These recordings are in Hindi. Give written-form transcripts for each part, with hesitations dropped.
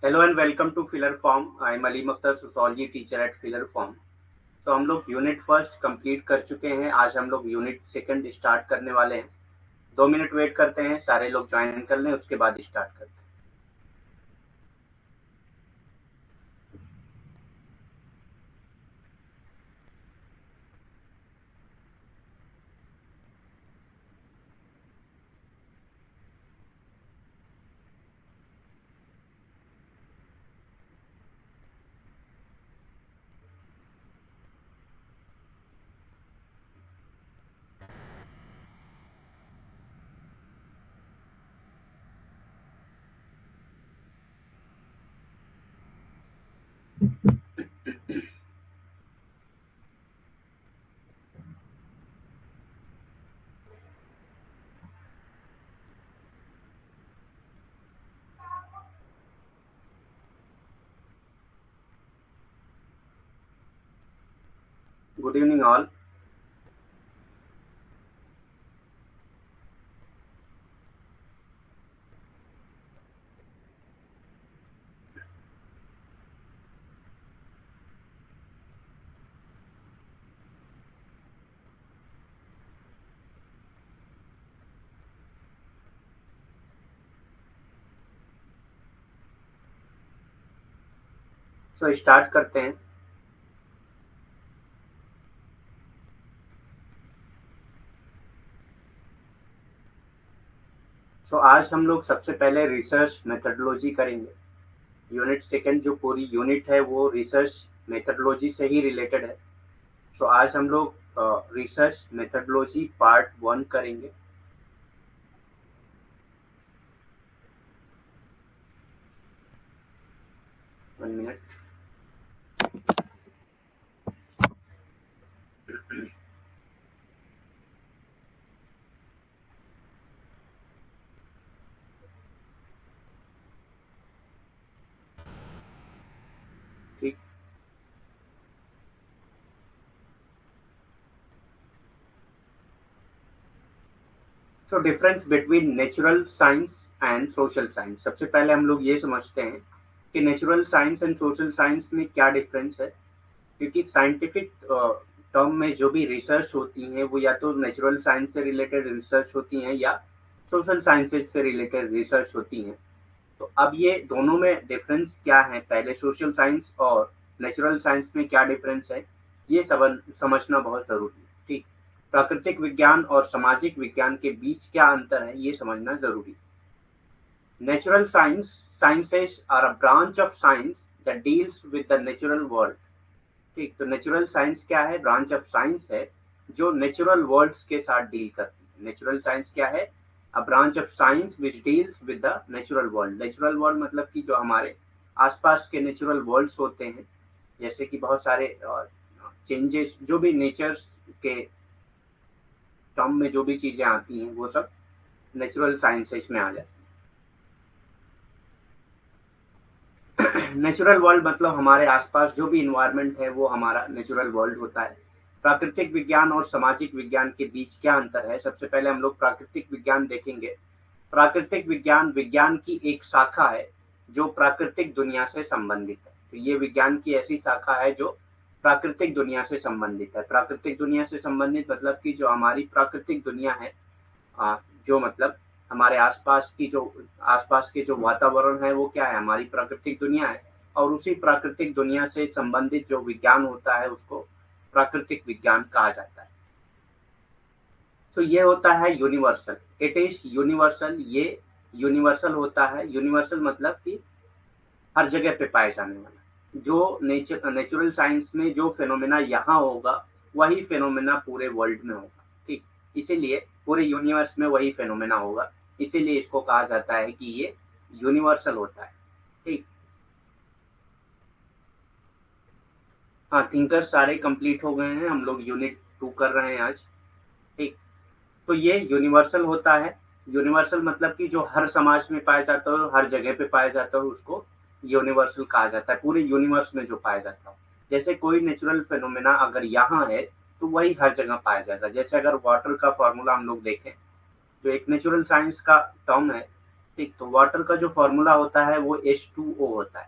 Hello and welcome to filler form. I am Aleem Akhtar, sociology teacher at filler form. तो हम लोग यूनिट फर्स्ट कंप्लीट कर चुके हैं। आज हम लोग यूनिट सेकंड स्टार्ट करने वाले हैं। 2 मिनट वेट करते हैं, सारे लोग ज्वाइन कर लें, उसके बाद स्टार्ट करते हैं। Good evening all. So start करते हैं। सो आज हम लोग सबसे पहले रिसर्च मेथडोलॉजी करेंगे। यूनिट सेकंड जो पूरी यूनिट है वो रिसर्च मेथडोलॉजी से ही रिलेटेड है। सो आज हम लोग रिसर्च मेथडोलॉजी पार्ट 1 करेंगे। 1 मिनट। ठीक। So difference between natural science and social science. सबसे पहले हम लोग ये समझते हैं कि natural science and social science में क्या डिफरेंस है। क्योंकि साइंटिफिक टर्म में जो भी रिसर्च होती है वो या तो नेचुरल साइंस से रिलेटेड रिसर्च होती हैं या सोशल साइंसेज से रिलेटेड रिसर्च होती हैं। तो अब ये दोनों में डिफरेंस क्या है, पहले सोशल साइंस और नेचुरल साइंस में क्या डिफरेंस है, ये समझना बहुत जरूरी है। ठीक। प्राकृतिक विज्ञान और सामाजिक विज्ञान के बीच क्या अंतर है, ये समझना जरूरी है। Natural science sciences are a branch of science that deals with the natural world. ठीक। तो नेचुरल साइंस क्या है, ब्रांच ऑफ साइंस है जो नेचुरल वर्ल्ड्स के साथ डील करती है। नेचुरल साइंस क्या है, अ branch of science which deals with the natural world. Natural world मतलब कि जो हमारे आसपास के नेचुरल वर्ल्ड्स होते हैं, जैसे कि बहुत सारे चेंजेस जो भी नेचर के टर्म में जो भी चीजें आती हैं वो सब नेचुरल साइंसेज में आ जाती है। नेचुरल वर्ल्ड मतलब हमारे आसपास जो भी इन्वायरमेंट है वो हमारा नेचुरल वर्ल्ड होता है। प्राकृतिक विज्ञान और सामाजिक विज्ञान के बीच क्या अंतर है, सबसे पहले हम लोग प्राकृतिक विज्ञान देखेंगे। प्राकृतिक विज्ञान विज्ञान की एक शाखा है जो प्राकृतिक दुनिया से संबंधित है। तो ये विज्ञान की ऐसी शाखा है जो प्राकृतिक दुनिया से संबंधित है। प्राकृतिक दुनिया से संबंधित मतलब कि जो हमारी प्राकृतिक दुनिया है, जो मतलब हमारे आसपास के जो वातावरण है वो क्या है, हमारी प्राकृतिक दुनिया है। और उसी प्राकृतिक दुनिया से संबंधित जो विज्ञान होता है उसको प्राकृतिक विज्ञान कहा जाता है। तो ये होता है यूनिवर्सल, इट इज यूनिवर्सल। ये यूनिवर्सल होता है। यूनिवर्सल मतलब कि हर जगह पे पाए जाने वाला। जो नेचुरल साइंस में जो फेनोमेना यहाँ होगा वही फेनोमेना पूरे वर्ल्ड में होगा। ठीक। इसीलिए पूरे यूनिवर्स में वही फेनोमेना होगा, इसीलिए इसको कहा जाता है कि ये यूनिवर्सल होता है। ठीक। हाँ, थिंकर सारे कंप्लीट हो गए हैं, हम लोग यूनिट 2 कर रहे हैं आज। ठीक। तो ये यूनिवर्सल होता है। यूनिवर्सल मतलब कि जो हर समाज में पाया जाता है, हर जगह पे पाया जाता है, उसको यूनिवर्सल कहा जाता है, पूरे यूनिवर्स में जो पाया जाता है। जैसे कोई नेचुरल फेनोमेना अगर यहाँ है तो वही हर जगह पाया जाता है। जैसे अगर वाटर का फॉर्मूला हम लोग देखें, जो एक नेचुरल साइंस का टर्म है, ठीक, तो वाटर का जो फॉर्मूला होता है वो H2O होता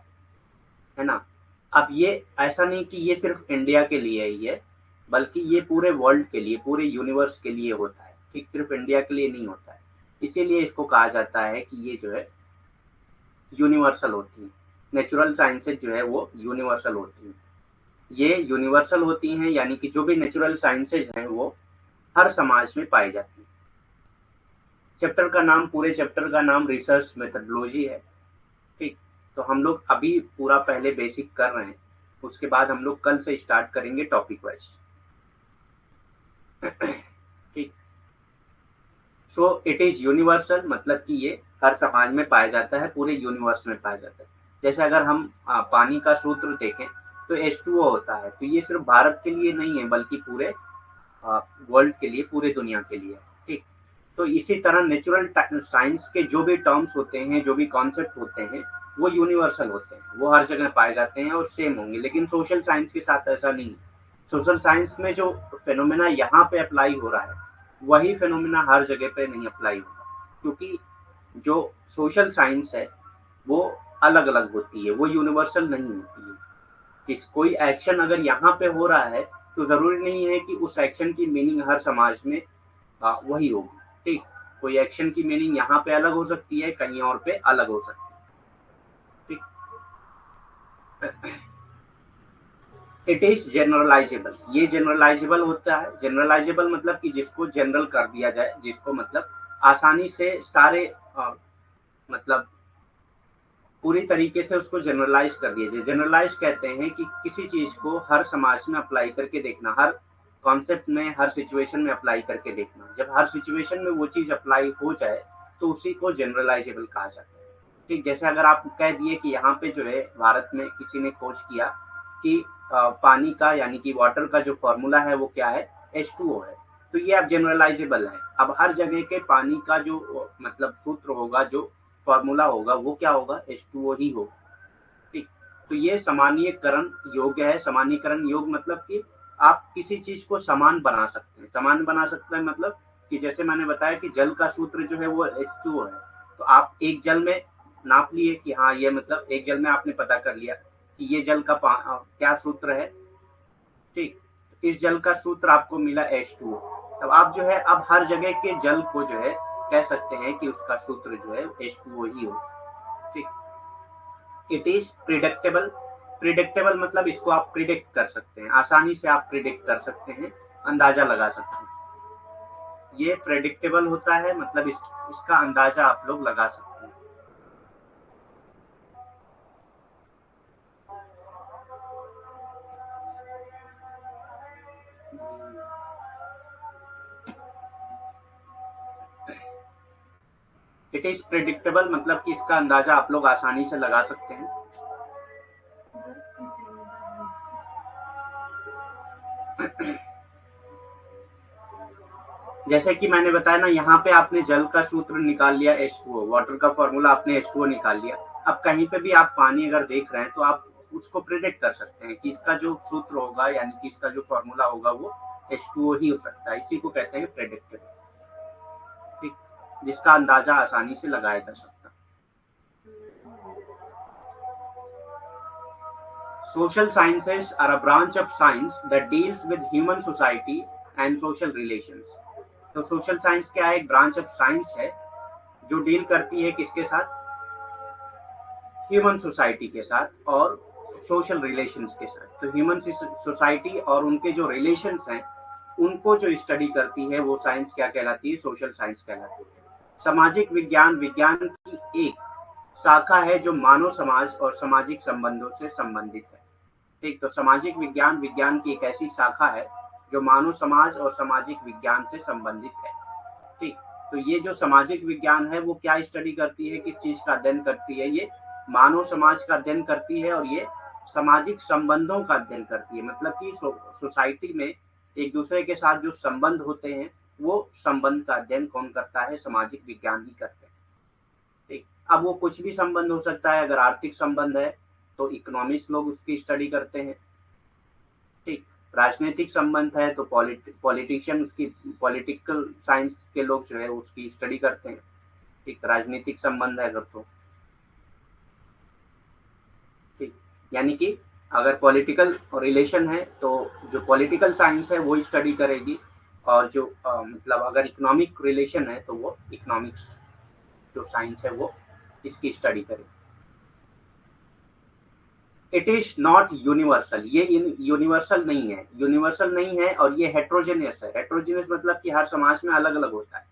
है ना? अब ये ऐसा नहीं कि ये सिर्फ इंडिया के लिए ही है, बल्कि ये पूरे वर्ल्ड के लिए, पूरे यूनिवर्स के लिए होता है, ठीक, सिर्फ इंडिया के लिए नहीं होता है। इसीलिए इसको कहा जाता है कि ये जो है यूनिवर्सल होती है। नेचुरल साइंसेज जो है वो यूनिवर्सल होती हैं। ये यूनिवर्सल होती हैं, यानी कि जो भी नेचुरल साइंसेज हैं वो हर समाज में पाई जाती हैं। चैप्टर का नाम, पूरे चैप्टर का नाम रिसर्च मेथडोलॉजी है। ठीक, तो हम लोग अभी पूरा पहले बेसिक कर रहे हैं, उसके बाद हम लोग कल से स्टार्ट करेंगे टॉपिक वाइज। ठीक, सो इट इज यूनिवर्सल, मतलब कि ये हर समाज में पाया जाता है, पूरे यूनिवर्स में पाया जाता है। जैसे अगर हम पानी का सूत्र देखें तो H2O होता है, तो ये सिर्फ भारत के लिए नहीं है बल्कि पूरे वर्ल्ड के लिए, पूरे दुनिया के लिए। ठीक, तो इसी तरह नेचुरल साइंस के जो भी टर्म्स होते हैं, जो भी कॉन्सेप्ट होते हैं, वो यूनिवर्सल होते हैं, वो हर जगह पाए जाते हैं और सेम होंगे। लेकिन सोशल साइंस के साथ ऐसा नहीं है। सोशल साइंस में जो फेनोमेना यहाँ पे अप्लाई हो रहा है, वही फेनोमेना हर जगह पे नहीं अप्लाई होगा, क्योंकि जो सोशल साइंस है वो अलग अलग होती है, वो यूनिवर्सल नहीं होती है। कि कोई एक्शन अगर यहाँ पे हो रहा है तो जरूरी नहीं है कि उस एक्शन की मीनिंग हर समाज में वही होगी। ठीक, कोई एक्शन की मीनिंग यहाँ पे अलग हो सकती है, कहीं और पे अलग हो सकती है। ठीक, इट इज जनरलाइजेबल, ये जनरलाइजेबल होता है। जनरलाइजेबल मतलब कि जिसको जनरल कर दिया जाए, जिसको मतलब आसानी से सारे मतलब पूरी तरीके से उसको जनरलाइज कर दिया जाए। जनरलाइज कहते हैं कि किसी चीज को हर समाज में अप्लाई करके देखना, हर कॉन्सेप्ट में, हर सिचुएशन में अप्लाई करके देखना। जब हर सिचुएशन में वो चीज अप्लाई हो जाए तो उसी को जनरलाइजेबल कहा जाता है। ठीक, जैसे अगर आप कह दिए कि यहाँ पे जो है भारत में किसी ने खोज किया कि पानी का, यानी कि वाटर का जो फॉर्मूला है वो क्या है, H2O है, तो ये अब जनरलाइजेबल है। अब हर जगह के पानी का जो मतलब सूत्र होगा, जो फॉर्मूला होगा, वो क्या होगा, H2O ही होगा। ठीक, तो ये सामान्यकरण योग्य है। सामान्यकरण योग्य मतलब कि आप किसी चीज को समान बना सकते हैं। समान बना सकते हैं मतलब कि जैसे मैंने बताया कि जल का सूत्र जो है वो H2O है, तो आप एक जल में नाप लिए कि हाँ ये मतलब एक जल में आपने पता कर लिया कि ये जल का क्या सूत्र है। ठीक, इस जल का सूत्र आपको मिला H2O। अब आप जो है अब हर जगह के जल को जो है कह सकते हैं कि उसका सूत्र जो है H2O ही हो। ठीक, इट इज प्रिडिक्टेबल। प्रिडिक्टेबल मतलब इसको आप प्रिडिक्ट कर सकते हैं, आसानी से आप प्रिडिक्ट कर सकते हैं, अंदाजा लगा सकते हैं। ये प्रेडिक्टेबल होता है, मतलब इसका अंदाजा आप लोग लगा सकते हैं। इट इज प्रेडिक्टेबल मतलब कि इसका अंदाजा आप लोग आसानी से लगा सकते हैं। जैसे कि मैंने बताया ना, यहाँ पे आपने जल का सूत्र निकाल लिया H2O, वाटर का फॉर्मूला आपने H2O निकाल लिया। अब कहीं पे भी आप पानी अगर देख रहे हैं तो आप उसको प्रिडिक्ट कर सकते हैं कि इसका जो सूत्र होगा, यानी कि इसका जो फॉर्मूला होगा वो H2O ही हो सकता है। इसी को कहते हैं प्रेडिक्टेबल। ठीक, जिसका अंदाजा आसानी से लगाया जा सकता है। Social sciences are a branch of science that deals with human society and social relations. तो सोशल साइंस क्या है, एक ब्रांच ऑफ साइंस है जो डील करती है किसके साथ, ह्यूमन सोसाइटी के साथ और सोशल रिलेशंस के साथ। तो ह्यूमन सोसाइटी और उनके जो रिलेशंस हैं उनको जो स्टडी करती है वो साइंस क्या कहलाती है, सोशल साइंस कहलाती है। सामाजिक विज्ञान विज्ञान की एक शाखा है जो मानव समाज और सामाजिक संबंधों से संबंधित है। ठीक, तो सामाजिक विज्ञान विज्ञान की एक ऐसी शाखा है जो मानव समाज और सामाजिक विज्ञान से संबंधित है। ठीक, तो ये जो सामाजिक विज्ञान है वो क्या स्टडी करती है, किस चीज का अध्ययन करती है, ये मानव समाज का अध्ययन करती है और ये सामाजिक संबंधों का अध्ययन करती है। मतलब कि सोसाइटी में एक दूसरे के साथ जो संबंध होते हैं वो संबंध का अध्ययन कौन करता है, सामाजिक विज्ञान ही करते हैं। ठीक, अब वो कुछ भी संबंध हो सकता है। अगर आर्थिक संबंध है तो इकोनॉमिक्स लोग उसकी स्टडी करते हैं। ठीक, राजनीतिक संबंध है तो पॉलिटिशियन उसकी, पॉलिटिकल साइंस के लोग जो है उसकी स्टडी करते हैं। ठीक, राजनीतिक संबंध है अगर तो, ठीक, यानी कि अगर पॉलिटिकल रिलेशन है तो जो पॉलिटिकल साइंस है वो स्टडी करेगी, और जो मतलब अगर इकोनॉमिक रिलेशन है तो वो इकोनॉमिक्स जो साइंस है वो इसकी स्टडी करेगी। इट इज नॉट यूनिवर्सल, ये यूनिवर्सल नहीं है, यूनिवर्सल नहीं है, और ये हेट्रोजेनियस है। हेट्रोजेनियस मतलब कि हर समाज में अलग अलग होता है।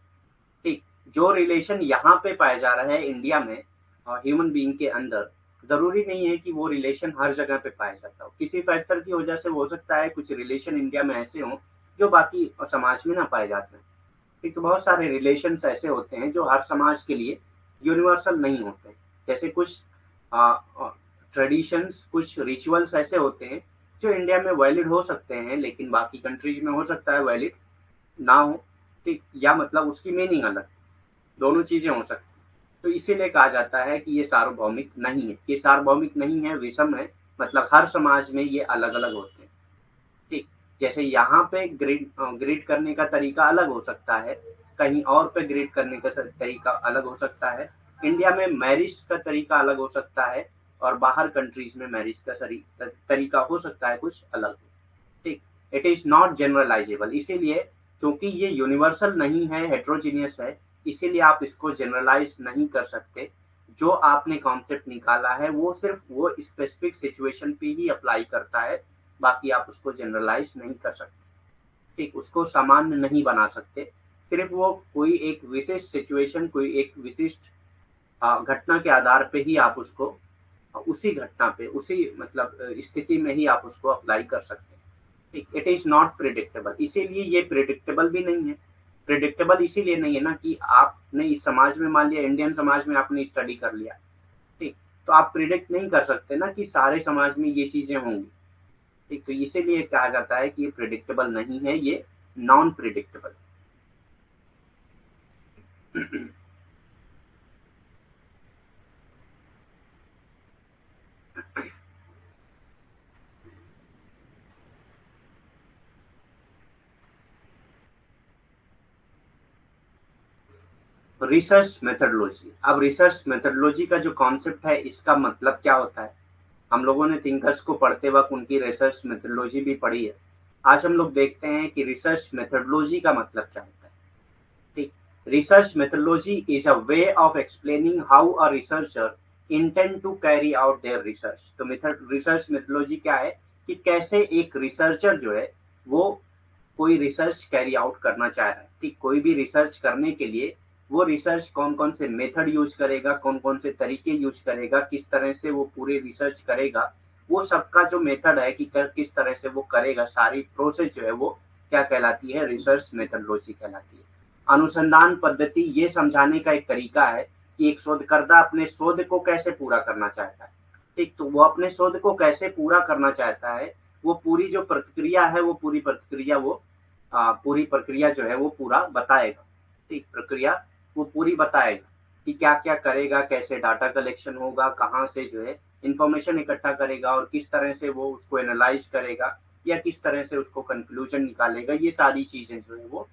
ठीक, जो रिलेशन यहाँ पे पाया जा रहा है इंडिया में ह्यूमन बीइंग के अंदर, जरूरी नहीं है कि वो रिलेशन हर जगह पे पाया जाता हो। किसी फैक्टर की वजह से हो सकता है कुछ रिलेशन इंडिया में ऐसे हों जो बाकी समाज में ना पाए जाते हैं। ठीक, तो बहुत सारे रिलेशंस ऐसे होते हैं जो हर समाज के लिए यूनिवर्सल नहीं होते। जैसे कुछ ट्रेडिशंस, कुछ रिचुअल्स ऐसे होते हैं जो इंडिया में वैलिड हो सकते हैं लेकिन बाकी कंट्रीज में हो सकता है वैलिड ना हो। ठीक, या मतलब उसकी मीनिंग अलग, दोनों चीजें हो सकती हैं। तो इसीलिए कहा जाता है कि ये सार्वभौमिक नहीं है, ये सार्वभौमिक नहीं है, विषम है, मतलब हर समाज में ये अलग अलग होते हैं। ठीक, जैसे यहाँ पे ग्रिड करने का तरीका अलग हो सकता है, कहीं और पे ग्रिड करने का तरीका अलग हो सकता है। इंडिया में मैरिज का तरीका अलग हो सकता है, और बाहर कंट्रीज में मैरिज का तरीका हो सकता है कुछ अलग। ठीक, इट इज नॉट जनरलाइजेबल, इसीलिए क्योंकि ये यूनिवर्सल नहीं है, हेट्रोजीनियस है, इसीलिए आप इसको जनरलाइज नहीं कर सकते। जो आपने कॉन्सेप्ट निकाला है वो सिर्फ वो स्पेसिफिक सिचुएशन पे ही अप्लाई करता है, बाकी आप उसको जनरलाइज नहीं कर सकते। ठीक, उसको सामान्य नहीं बना सकते। सिर्फ वो कोई एक विशेष सिचुएशन, कोई एक विशिष्ट घटना के आधार पे ही आप उसको उसी घटना पे, उसी मतलब स्थिति में ही आप उसको अप्लाई कर सकते हैं। ठीक, इट इज नॉट प्रिडिक्टेबल, इसीलिए ये प्रिडिक्टेबल भी नहीं है। प्रिडिक्टेबल इसीलिए नहीं है ना कि आपने इस समाज में, मान लिया इंडियन समाज में आपने स्टडी कर लिया, ठीक, तो आप प्रिडिक्ट नहीं कर सकते ना कि सारे समाज में ये चीजें होंगी। ठीक, तो इसीलिए कहा जाता है कि ये प्रिडिक्टेबल नहीं है, ये नॉन प्रिडिक्टेबल। रिसर्च मेथडोलॉजी, अब रिसर्च मेथडोलॉजी का जो कॉन्सेप्ट है इसका मतलब क्या होता है। हम लोगों ने थिंकर्स को पढ़ते वक्त उनकी रिसर्च मेथडोलॉजी भी पढ़ी है। आज हम लोग देखते हैं कि रिसर्च मेथडोलॉजी का मतलब क्या होता है। ठीक, research methodology is a way of explaining how a researcher intend to carry out their research. तो मेथड, रिसर्च मेथडोलॉजी क्या है कि कैसे एक रिसर्चर जो है वो कोई रिसर्च कैरी आउट करना चाह रहा है। ठीक, कोई भी रिसर्च करने के लिए वो रिसर्च कौन कौन से मेथड यूज करेगा, कौन कौन से तरीके यूज करेगा, किस तरह से वो पूरे रिसर्च करेगा, वो सबका जो मेथड है कि किस तरह से वो करेगा, सारी प्रोसेस जो है वो क्या कहलाती है, रिसर्च मेथडोलॉजी कहलाती है। अनुसंधान पद्धति ये समझाने का एक तरीका है कि एक शोधकर्ता अपने शोध को कैसे पूरा करना चाहता है। ठीक, तो वो अपने शोध को कैसे पूरा करना चाहता है, वो पूरी जो प्रतिक्रिया है, वो पूरी प्रतिक्रिया वो पूरी प्रक्रिया जो है वो पूरा बताएगा। ठीक, प्रक्रिया वो पूरी बताएगा कि क्या क्या करेगा, कैसे डाटा कलेक्शन होगा, कहाँ से जो है इंफॉर्मेशन इकट्ठा करेगा, और किस तरह से वो उसको एनालाइज करेगा, या किस तरह से उसको कंक्लूजन निकालेगा। ये सारी चीजें जो है वो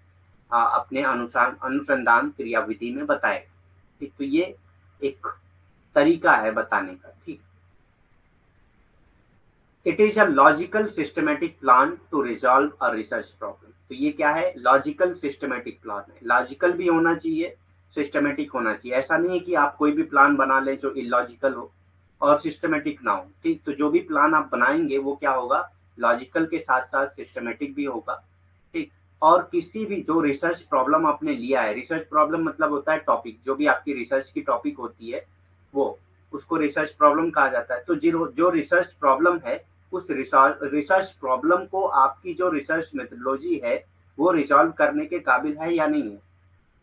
अपने अनुसार अनुसंधान क्रियाविधि में बताएगा। ठीक, तो ये एक तरीका है बताने का। ठीक, it is a logical systematic plan to resolve a research problem. तो ये क्या है, लॉजिकल सिस्टमेटिक प्लान है। लॉजिकल भी होना चाहिए, सिस्टमेटिक होना चाहिए। ऐसा नहीं है कि आप कोई भी प्लान बना लें जो इलॉजिकल हो और सिस्टमेटिक ना हो। ठीक, तो जो भी प्लान आप बनाएंगे वो क्या होगा, लॉजिकल के साथ साथ सिस्टमेटिक भी होगा। ठीक, और किसी भी जो रिसर्च प्रॉब्लम आपने लिया है, रिसर्च प्रॉब्लम मतलब होता है टॉपिक, जो भी आपकी रिसर्च की टॉपिक होती है वो, उसको रिसर्च प्रॉब्लम कहा जाता है। तो जो जो रिसर्च प्रॉब्लम है, उस रिसर्च प्रॉब्लम को आपकी जो रिसर्च मेथोडोलॉजी है वो रिजॉल्व करने के काबिल है या नहीं है।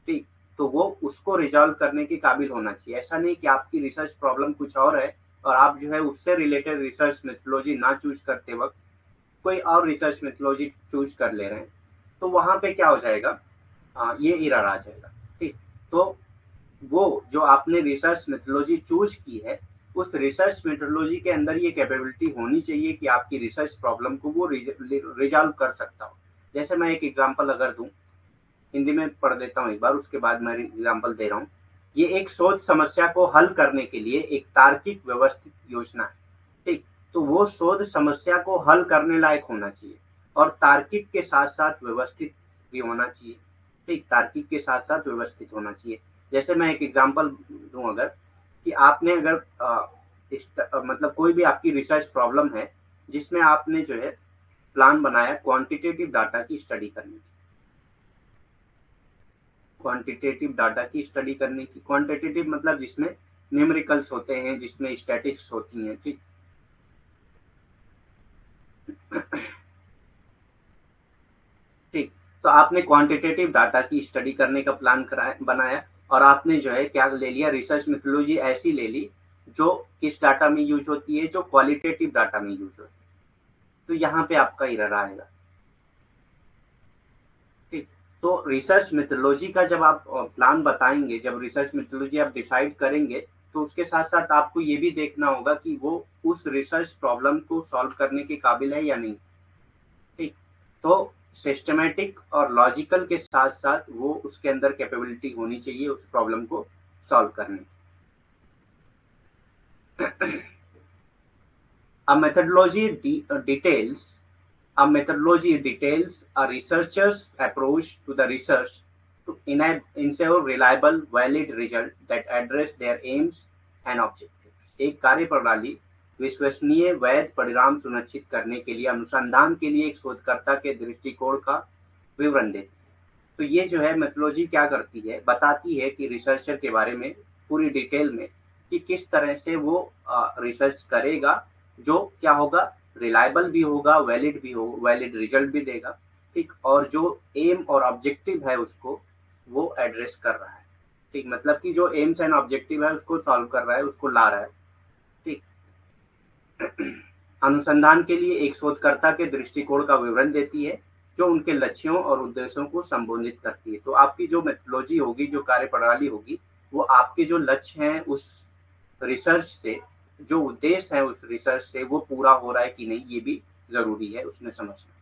ठीक, तो वो उसको रिजॉल्व करने के काबिल होना चाहिए। ऐसा नहीं कि आपकी रिसर्च प्रॉब्लम कुछ और है और आप जो है उससे रिलेटेड रिसर्च मेथोडोलॉजी ना चूज करते वक्त कोई और रिसर्च मेथोडोलॉजी चूज कर ले रहे हैं, तो वहां पे क्या हो जाएगा, ये एरर आ जाएगा। ठीक, तो वो जो आपने रिसर्च मेथोडोलॉजी चूज की है, उस रिसर्च मेथोडोलॉजी के अंदर ये कैपेबिलिटी होनी चाहिए कि आपकी रिसर्च प्रॉब्लम को वो रिजॉल्व कर सकता हो। जैसे मैं एक एग्जांपल अगर दूं, हिंदी में पढ़ देता हूँ एक बार, उसके बाद मैं एग्जांपल दे रहा हूँ। ये एक शोध समस्या को हल करने के लिए एक तार्किक व्यवस्थित योजना है। ठीक, तो वो शोध समस्या को हल करने लायक होना चाहिए और तार्किक के साथ साथ व्यवस्थित भी होना चाहिए। ठीक, तार्किक के साथ साथ व्यवस्थित होना चाहिए। जैसे मैं एक एग्जांपल दूं, अगर कि आपने अगर मतलब कोई भी आपकी रिसर्च प्रॉब्लम है जिसमें आपने जो है प्लान बनाया क्वांटिटेटिव डाटा की स्टडी करने की, क्वांटिटेटिव डाटा की स्टडी करने की। क्वांटिटेटिव मतलब जिसमें न्यूमेरिकल्स होते हैं, जिसमें स्टैटिक्स होती हैं। ठीक, ठीक, तो आपने क्वांटिटेटिव डाटा की स्टडी करने का प्लान बनाया और आपने जो है क्या ले लिया, रिसर्च मेथोडोलॉजी ऐसी ले ली जो किस डाटा में यूज होती है, जो क्वालिटेटिव डाटा में यूज होती है। तो यहाँ पे आपका एरर आएगा। ठीक, तो रिसर्च मेथोडोलॉजी का जब आप प्लान बताएंगे, जब रिसर्च मेथोडोलॉजी आप डिसाइड करेंगे, तो उसके साथ साथ आपको ये भी देखना होगा कि वो उस रिसर्च प्रॉब्लम को सॉल्व करने के काबिल है या नहीं। ठीक, तो सिस्टमैटिक और लॉजिकल के साथ साथ वो उसके अंदर कैपेबिलिटी होनी चाहिए उस प्रॉब्लम को सॉल्व करने की। A methodology details A methodology details a researcher's approach to the research to ensure reliable, valid results that address their aims and objectives. एक कार्य प्रणाली विश्वसनीय वैध परिणाम सुनिश्चित करने के लिए अनुसंधान के लिए एक शोधकर्ता के दृष्टिकोण का विवरण देती है। तो ये जो है मेथोडोलॉजी क्या करती है, बताती है कि रिसर्चर के बारे में पूरी डिटेल में कि किस तरह से वो रिसर्च करेगा, जो क्या होगा, रिलायबल भी होगा, वैलिड भी हो, वैलिड रिजल्ट भी देगा। ठीक, और जो एम और ऑब्जेक्टिव है उसको वो एड्रेस कर रहा है। ठीक, मतलब कि जो एम्स एंड ऑब्जेक्टिव है उसको सॉल्व कर रहा है, उसको ला रहा है। ठीक, अनुसंधान के लिए एक शोधकर्ता के दृष्टिकोण का विवरण देती है जो उनके लक्ष्यों और उद्देश्यों को संबोधित करती है। तो आपकी जो मेथोडोलॉजी होगी, जो कार्य प्रणाली होगी, वो आपके जो लक्ष्य हैं उस रिसर्च से, जो उद्देश्य है उस रिसर्च से, वो पूरा हो रहा है कि नहीं, ये भी जरूरी है उसमें समझना।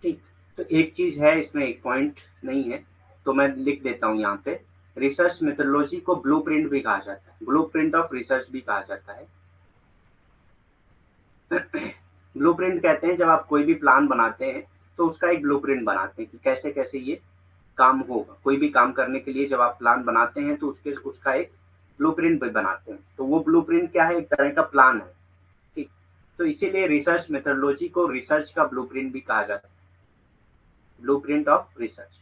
ठीक, तो एक चीज है इसमें, एक पॉइंट नहीं है तो मैं लिख देता हूँ यहाँ पे। रिसर्च मेथोडोलॉजी को ब्लूप्रिंट भी कहा जाता है, ब्लूप्रिंट ऑफ रिसर्च भी कहा जाता है। ब्लूप्रिंट कहते हैं जब आप कोई भी प्लान बनाते हैं तो उसका एक ब्लूप्रिंट बनाते हैं कि कैसे कैसे ये काम होगा। कोई भी काम करने के लिए जब आप प्लान बनाते हैं तो उसका एक ब्लूप्रिंट भी बनाते हैं। तो वो ब्लूप्रिंट क्या है, एक तरह का प्लान है। ठीक, तो इसीलिए रिसर्च मेथोडोलॉजी को रिसर्च का ब्लूप्रिंट भी कहा जाता है, ब्लूप्रिंट ऑफ रिसर्च।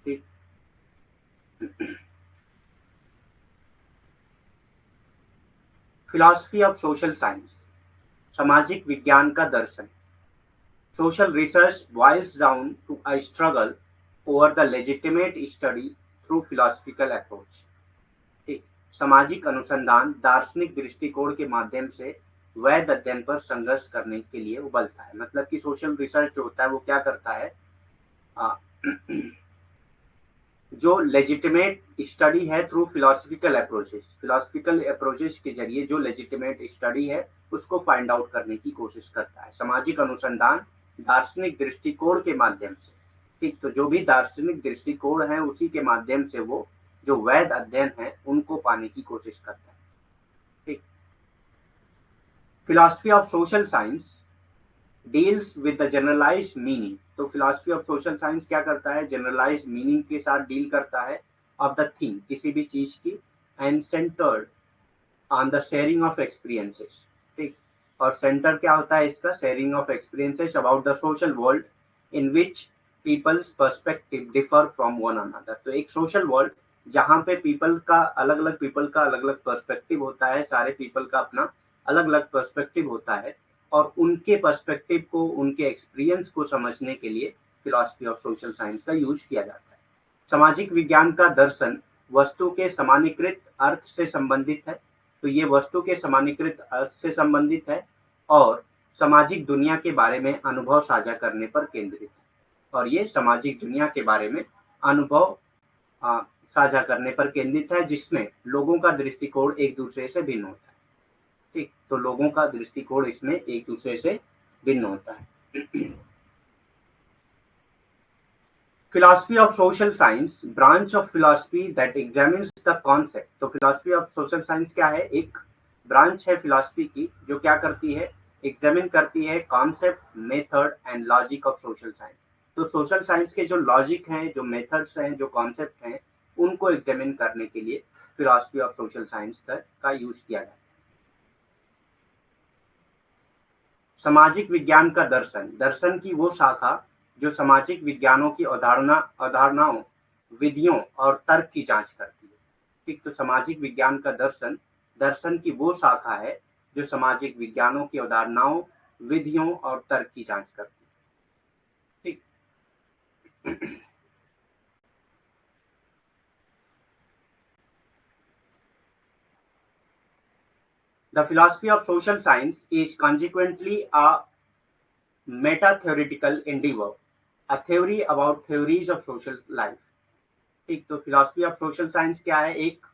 ठीक, फिलॉसफी ऑफ सोशल साइंस, सामाजिक विज्ञान का दर्शन। Social research boils down to a struggle over the legitimate study through philosophical approach. ठीक, सामाजिक अनुसंधान दार्शनिक दृष्टिकोण के माध्यम से वैध अध्ययन पर संघर्ष करने के लिए उबलता है। मतलब कि सोशल रिसर्च जो होता है वो क्या करता है, आ, जो लेजिटिमेट स्टडी है थ्रू फिलोसफिकल अप्रोचेस के जरिए जो लेजिटिमेट स्टडी है उसको फाइंड आउट करने की कोशिश करता है। सामाजिक अनुसंधान दार्शनिक दृष्टिकोण के माध्यम से। ठीक, तो जो भी दार्शनिक दृष्टिकोण है उसी के माध्यम से वो जो वैध अध्ययन है उनको पाने की कोशिश करता है। ठीक, philosophy of social science deals with the generalized meaning. तो फिलॉसफी ऑफ सोशल साइंस क्या करता है, जनरलाइज्ड मीनिंग के साथ डील करता है ऑफ द थिंग, किसी भी चीज की, and centred on the sharing of experiences. ठीक, और सेंटर क्या होता है इसका, sharing of experiences about the social world in which people's perspective differ from one another. तो एक सोशल वर्ल्ड जहाँ पे पीपल का अलग अलग पर्सपेक्टिव होता है, सारे पीपल का अपना अलग अलग पर्सपेक्टिव होता है और उनके पर्सपेक्टिव को, उनके एक्सपीरियंस को समझने के लिए फिलॉसफी ऑफ सोशल साइंस का यूज किया जाता है। सामाजिक विज्ञान का दर्शन वस्तु के सामान्यीकृत अर्थ से संबंधित है। तो ये वस्तु के सामान्यीकृत अर्थ से संबंधित है और सामाजिक दुनिया के बारे में अनुभव साझा करने पर केंद्रित है। और ये सामाजिक दुनिया के बारे में अनुभव साझा करने पर केंद्रित है जिसमें लोगों का दृष्टिकोण एक दूसरे से भिन्न होता है। ठीक, तो लोगों का दृष्टिकोण इसमें एक दूसरे से भिन्न होता है। philosophy of social science, branch of philosophy that examines the concept। तो philosophy of social science क्या है? एक ब्रांच है philosophy की जो क्या करती है? एग्जामिन करती है concept, method and logic of social science. तो सोशल साइंस के जो लॉजिक हैं, जो मेथड्स हैं, जो कॉन्सेप्ट हैं, उनको एग्जामिन करने के लिए फिलॉसफी ऑफ सोशल साइंस का यूज किया जाता है। सामाजिक विज्ञान का दर्शन, दर्शन की वो शाखा जो सामाजिक विज्ञानों की अवधारणाओं, विधियों और तर्क की जांच करती है। ठीक, तो सामाजिक विज्ञान का दर्शन, दर्शन की वो शाखा है जो सामाजिक विज्ञानों की अवधारणाओं, विधियों और तर्क की जांच करती है। ठीक, the philosophy of social science is consequently a meta-theoretical endeavor, a theory about theories of social life। ठीक, तो फिलॉसफी ऑफ सोशल साइंस क्या है? एक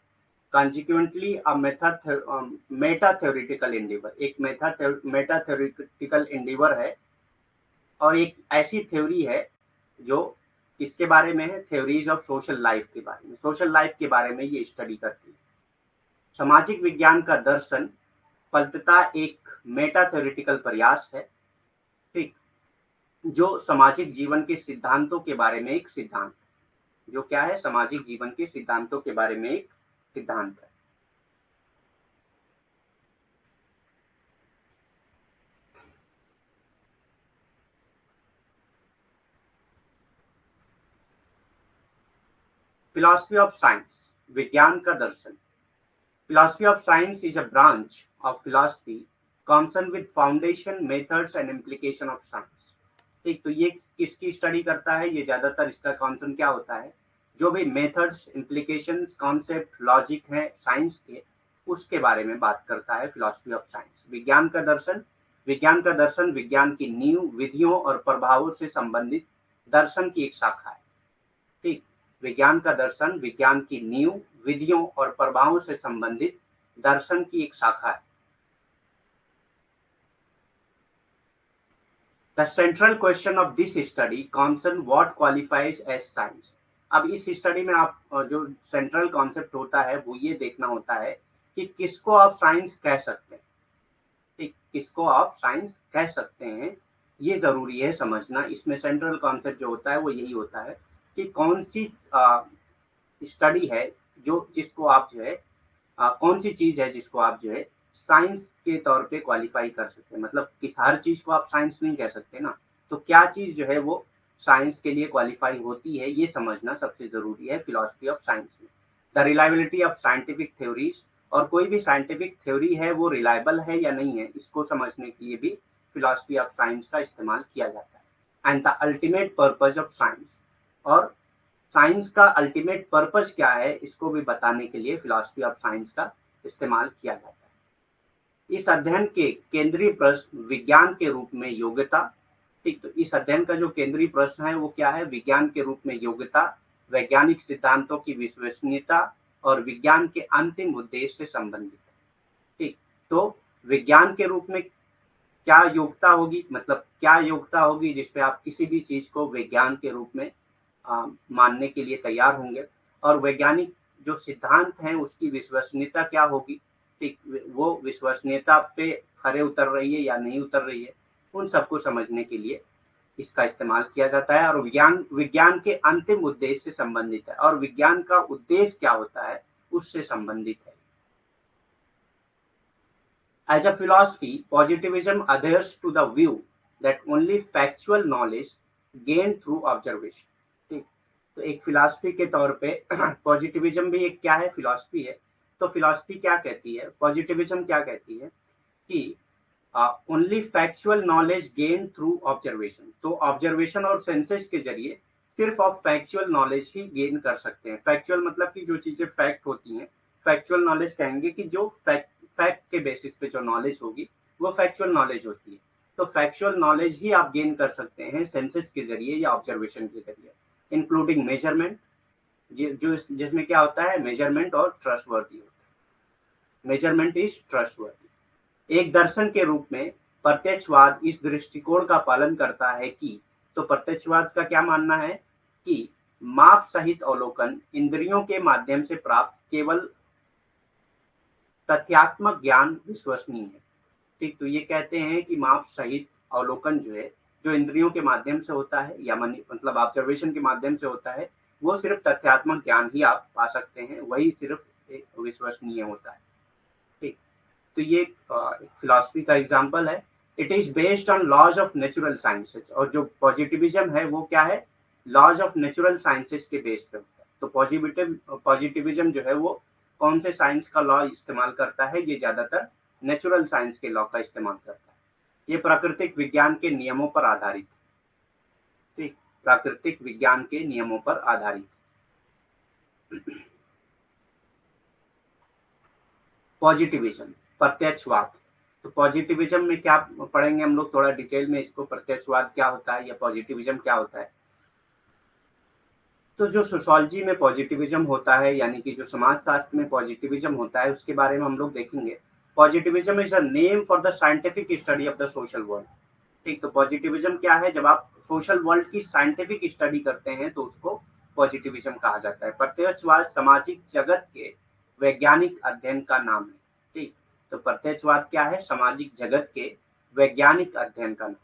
कॉन्सिक्वेंटली अ मेटा थ्योरेटिकल एंडेवर, एक मेटा थ्योरेटिकल एंडेवर है और एक ऐसी थ्योरी है जो किसके बारे में है? थ्योरीज ऑफ सोशल लाइफ के बारे में, सोशल लाइफ के बारे में ये स्टडी करती है। सामाजिक विज्ञान का दर्शन फलतः एक मेटा थ्योरेटिकल प्रयास है, ठीक, जो सामाजिक जीवन के सिद्धांतों के बारे में एक सिद्धांत, जो क्या है? सामाजिक जीवन के सिद्धांतों के बारे में एक सिद्धांत है। फिलॉसफी ऑफ साइंस, विज्ञान का दर्शन। Philosophy of science is a branch of philosophy concern with foundation, methods and implication of science. ठीक, तो ये किसकी स्टडी करता है? ये ज्यादातर इसका कॉन्सर्न क्या होता है? जो भी मेथड्स, इम्प्लीकेशंस, कॉन्सेप्ट, लॉजिक है साइंस के, उसके बारे में बात करता है फिलॉसफी ऑफ साइंस। विज्ञान का दर्शन, विज्ञान का दर्शन विज्ञान की नींव, विधियों और प्रभावों से संबंधित दर्शन की एक शाखा है। ठीक, विज्ञान का दर्शन विज्ञान की नींव, विधियों और प्रभावों से संबंधित दर्शन की एक शाखा है। The central question of this study concern what qualifies as science. अब इस स्टडी में आप जो सेंट्रल कॉन्सेप्ट होता है वो ये देखना होता है कि किसको आप साइंस कह सकते हैं। ठीक, किसको आप साइंस कह सकते हैं, ये जरूरी है समझना। इसमें सेंट्रल कॉन्सेप्ट जो होता है वो यही होता है कि कौन सी स्टडी है जो जिसको आप जो है कौन सी चीज है जिसको आप जो है साइंस के तौर पे क्वालिफाई कर सकते हैं। मतलब किस हर चीज को आप साइंस नहीं कह सकते ना, तो क्या चीज जो है वो साइंस के लिए क्वालिफाई होती है, ये समझना सबसे जरूरी है फिलॉसफी ऑफ साइंस में। The reliability of scientific theories, और कोई भी साइंटिफिक थ्योरी है वो रिलायबल है या नहीं है, इसको समझने के लिए भी फिलॉसफी ऑफ साइंस का इस्तेमाल किया जाता है। And the ultimate purpose of science, और साइंस का अल्टीमेट पर्पस क्या है, इसको भी बताने के लिए फिलॉसफी ऑफ साइंस का इस्तेमाल किया जाता है। इस अध्ययन के केंद्रीय प्रश्न विज्ञान के रूप में योग्यता। ठीक, तो इस अध्ययन का जो केंद्रीय प्रश्न है वो क्या है? विज्ञान के रूप में योग्यता, वैज्ञानिक सिद्धांतों की विश्वसनीयता और विज्ञान के अंतिम उद्देश्य से संबंधित है। ठीक, तो विज्ञान के रूप में क्या योग्यता होगी, मतलब क्या योग्यता होगी जिसपे आप किसी भी चीज को विज्ञान के रूप में मानने के लिए तैयार होंगे, और वैज्ञानिक जो सिद्धांत हैं उसकी विश्वसनीयता क्या होगी। ठीक, वो विश्वसनीयता पे खरे उतर रही है या नहीं उतर रही है, उन सबको समझने के लिए इसका इस्तेमाल किया जाता है। और विज्ञान विज्ञान के अंतिम उद्देश्य से संबंधित है, और विज्ञान का उद्देश्य क्या होता है उससे संबंधित है। As a philosophy, positivism adheres to the view that only factual knowledge gained through observation। ठीक, तो एक फिलॉसफी के तौर पे पॉजिटिविज्म भी एक क्या है? फिलॉसफी है। तो फिलॉसफी क्या कहती है, पॉजिटिविज्म क्या कहती है कि only factual knowledge gain through observation. तो ऑब्जर्वेशन और सेंसेस के जरिए सिर्फ आप फैक्चुअल नॉलेज ही गेन कर सकते हैं। फैक्चुअल मतलब कि जो चीजें फैक्ट होती हैं, फैक्चुअल नॉलेज कहेंगे कि जो फैक्ट के बेसिस पे जो नॉलेज होगी वो फैक्चुअल नॉलेज होती है। तो फैक्चुअल नॉलेज ही आप गेन कर सकते हैं सेंसेस के जरिए या ऑब्जर्वेशन के जरिए, इंक्लूडिंग मेजरमेंट, जो जिसमें क्या होता है? मेजरमेंट और ट्रस्टवर्दी होता है। Measurement is trustworthy. एक दर्शन के रूप में प्रत्यक्षवाद इस दृष्टिकोण का पालन करता है कि, तो प्रत्यक्षवाद का क्या मानना है कि माप सहित अवलोकन इंद्रियों के माध्यम से प्राप्त केवल तथ्यात्मक ज्ञान विश्वसनीय है। ठीक, तो ये कहते हैं कि माप सहित अवलोकन जो है, जो इंद्रियों के माध्यम से होता है या मतलब ऑब्जर्वेशन के माध्यम से होता है, वो सिर्फ तथ्यात्मक ज्ञान ही आप पा सकते हैं, वही सिर्फ एक विश्वसनीय होता है। ठीक, तो ये फिलॉसफी का एग्जांपल है। It is based on laws of natural sciences, और जो पॉजिटिविज्म है वो क्या है, लॉज ऑफ नेचुरल साइंसेज के बेस पे होता है। तो पॉजिटिविज्म जो है वो कौन से साइंस का लॉ इस्तेमाल करता है, ये ज्यादातर नेचुरल साइंस के लॉ का इस्तेमाल करता है। ये प्राकृतिक विज्ञान के नियमों पर आधारित, ठीक, प्राकृतिक विज्ञान के नियमों पर आधारित। पॉजिटिविज्म, प्रत्यक्षवाद। तो पॉजिटिविज्म में क्या पढ़ेंगे हम लोग थोड़ा डिटेल में इसको, प्रत्यक्षवाद क्या होता है या पॉजिटिविज्म क्या होता है। तो जो सोशियोलॉजी में पॉजिटिविज्म होता है, यानी कि जो समाजशास्त्र में पॉजिटिविज्म होता है, उसके बारे में हम लोग देखेंगे। Positivism is a name for the scientific study of the social world. ठीक, तो पॉजिटिविज्म क्या है, जब आप सोशल वर्ल्ड की साइंटिफिक स्टडी करते हैं तो उसको पॉजिटिविज्म कहा जाता है। प्रत्यक्षवाद सामाजिक जगत के वैज्ञानिक अध्ययन का नाम है। ठीक, तो प्रत्यक्षवाद क्या है, सामाजिक जगत के वैज्ञानिक अध्ययन का नाम।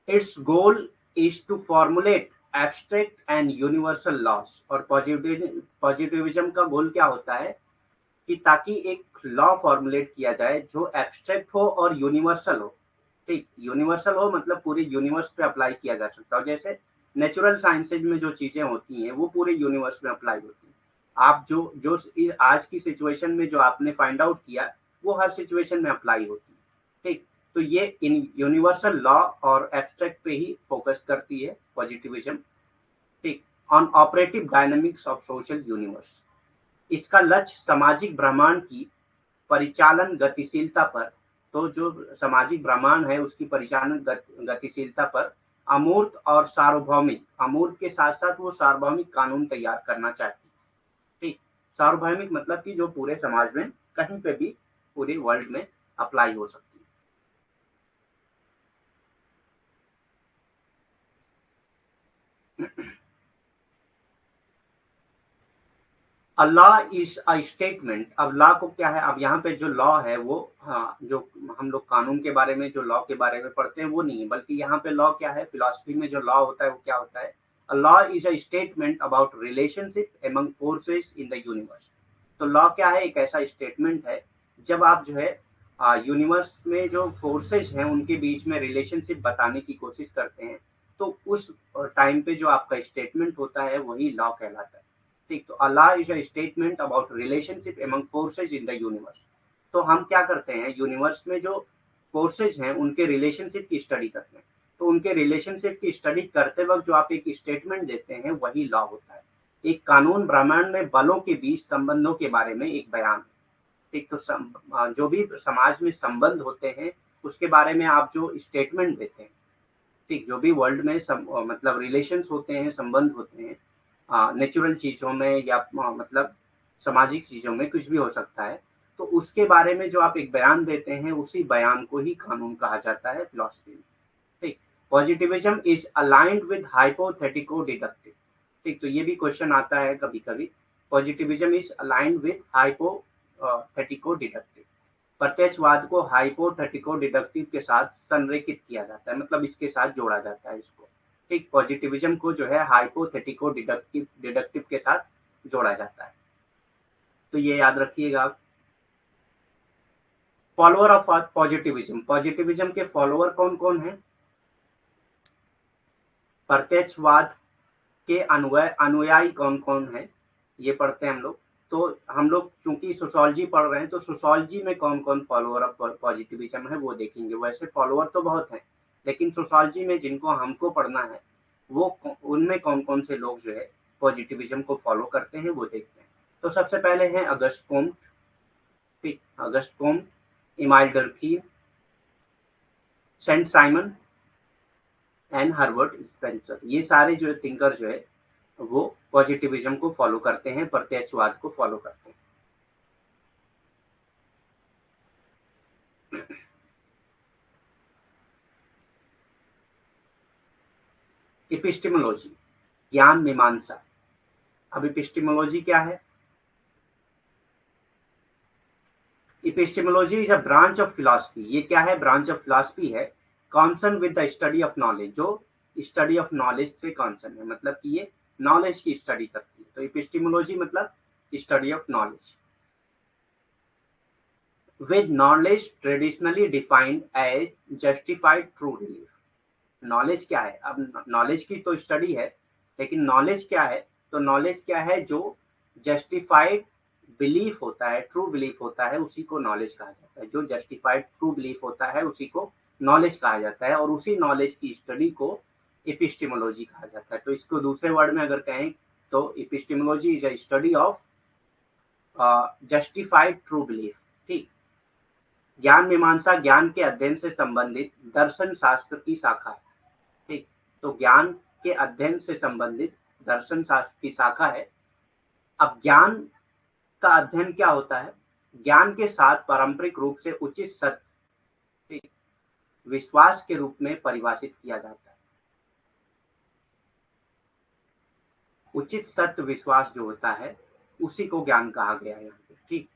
Its goal is to formulate abstract and universal laws। और पॉजिटिविज्म का गोल क्या होता है कि ताकि एक लॉ फॉर्मुलेट किया जाए जो एब्स्ट्रैक्ट हो और यूनिवर्सल हो। ठीक, यूनिवर्सल हो मतलब पूरे यूनिवर्स पे अप्लाई किया जा सकता हो। जैसे नेचुरल साइंसेज में जो चीजें होती हैं वो पूरे यूनिवर्स में अप्लाई होती हैं। आप जो जो आज की सिचुएशन में जो आपने फाइंड आउट किया वो हर सिचुएशन में अप्लाई होती है। ठीक, तो ये इन यूनिवर्सल लॉ और एब्स्ट्रैक्ट पे ही फोकस करती है पॉजिटिविज्म। ठीक, on operative dynamics of social universe. इसका लक्ष्य सामाजिक ब्रह्मांड की परिचालन गतिशीलता पर, तो जो सामाजिक ब्रह्मांड है उसकी परिचालन गतिशीलता पर अमूर्त और सार्वभौमिक, अमूर्त के साथ साथ वो सार्वभौमिक कानून तैयार करना चाहती है। ठीक, सार्वभौमिक मतलब कि जो पूरे समाज में कहीं पे भी पूरे वर्ल्ड में अप्लाई हो सकती है। A law is a statement. अब लॉ को क्या है, अब यहाँ पे जो लॉ है वो, हाँ, जो हम लोग कानून के बारे में जो लॉ के बारे में पढ़ते हैं वो नहीं है, बल्कि यहाँ पे लॉ क्या है, फिलॉसफी में जो लॉ होता है वो क्या होता है, a law is a statement about relationship among forces in the universe. तो लॉ क्या है, एक ऐसा स्टेटमेंट है जब आप जो है यूनिवर्स में जो फोर्सेस हैं उनके बीच में रिलेशनशिप बताने की कोशिश करते हैं, तो उस टाइम पे जो आपका स्टेटमेंट होता है वही लॉ कहलाता है। ठीक, तो a law is a statement about relationship among forces in the universe. तो हम क्या करते हैं, यूनिवर्स में जो फोर्सेज हैं उनके रिलेशनशिप की स्टडी करते हैं। तो उनके रिलेशनशिप की स्टडी करते वक्त जो आप एक स्टेटमेंट देते हैं वही लॉ होता है। एक कानून ब्रह्मांड में बलों के बीच संबंधों के बारे में एक बयान है। ठीक, तो जो भी समाज में संबंध होते हैं उसके बारे में आप जो स्टेटमेंट देते हैं, ठीक, जो भी वर्ल्ड में मतलब रिलेशंस होते हैं, संबंध होते हैं, नेचुरल चीजों में या मतलब सामाजिक चीजों में कुछ भी हो सकता है, तो उसके बारे में जो आप एक बयान देते हैं उसी बयान को ही कानून कहा जाता है फिलॉसफी में। ठीक, positivism is aligned with hypothetico deductive. ठीक, तो ये भी क्वेश्चन आता है कभी कभी, positivism is aligned with hypothetico deductive. प्रत्यक्षवाद को हाइपोथेटिको डिडक्टिव के साथ संरेखित किया जाता है, मतलब इसके साथ जोड़ा जाता है इसको। ठीक, पॉजिटिविज्म को जो है हाइपोथेटिको डिडक्टिव डिडक्टिव के साथ जोड़ा जाता है, तो ये याद रखिएगा आप। फॉलोअर ऑफ पॉजिटिविज्म, पॉजिटिविज्म के फॉलोअर कौन कौन है, प्रत्यक्षवाद के अनुयायी कौन कौन है, ये पढ़ते हैं हम लोग। तो हम लोग चूंकि सोशोलॉजी पढ़ रहे हैं तो सोशोलॉजी में कौन कौन फॉलोअर ऑफ पॉजिटिविज्म है वो देखेंगे। वैसे फॉलोअर तो बहुत हैं, लेकिन सोशोलॉजी में जिनको हमको पढ़ना है वो उनमें कौन कौन से लोग जो है पॉजिटिविज्म को फॉलो करते हैं वो देखते हैं। तो सबसे पहले हैं अगस्ट कोम्ट। ठीक, Auguste Comte, Emile Durkheim, Saint Simon and Herbert Spencer, ये सारे जो थिंकर जो है वो पॉजिटिविज्म को फॉलो करते हैं, प्रत्यक्षवाद को फॉलो करते हैं। एपिस्टेमोलॉजी, ज्ञान मीमांसा। अब एपिस्टेमोलॉजी क्या है? Epistemology is a branch of philosophy. ये क्या है? ब्रांच ऑफ फिलॉसफी है concern with the study of knowledge, जो स्टडी ऑफ नॉलेज से कॉन्सर्न है, मतलब कि ये नॉलेज की स्टडी करती है। तो एपिस्टेमोलॉजी मतलब study of knowledge. With knowledge traditionally defined as justified true belief. Knowledge क्या है? अब नॉलेज की तो स्टडी है, लेकिन नॉलेज क्या है? तो नॉलेज क्या है? जो जस्टिफाइड बिलीफ होता है, ट्रू बिलीफ होता है, उसी को नॉलेज कहा जाता है। जो जस्टिफाइड ट्रू बिलीफ होता है उसी को नॉलेज कहा जाता है, और उसी नॉलेज की स्टडी को एपिस्टेमोलॉजी कहा जाता है। तो इसको दूसरे वर्ड में अगर कहें तो epistemology is a study of justified true belief. ठीक। ज्ञान मीमांसा ज्ञान के अध्ययन से संबंधित दर्शन शास्त्र की शाखा है। ठीक। तो ज्ञान के अध्ययन से संबंधित दर्शन शास्त्र की शाखा है। अब ज्ञान का अध्ययन क्या होता है? ज्ञान के साथ पारंपरिक रूप से उचित सत्य विश्वास के रूप में परिभाषित किया जाता है। उचित सत्य विश्वास जो होता है उसी को ज्ञान कहा गया है यहाँ पे। ठीक।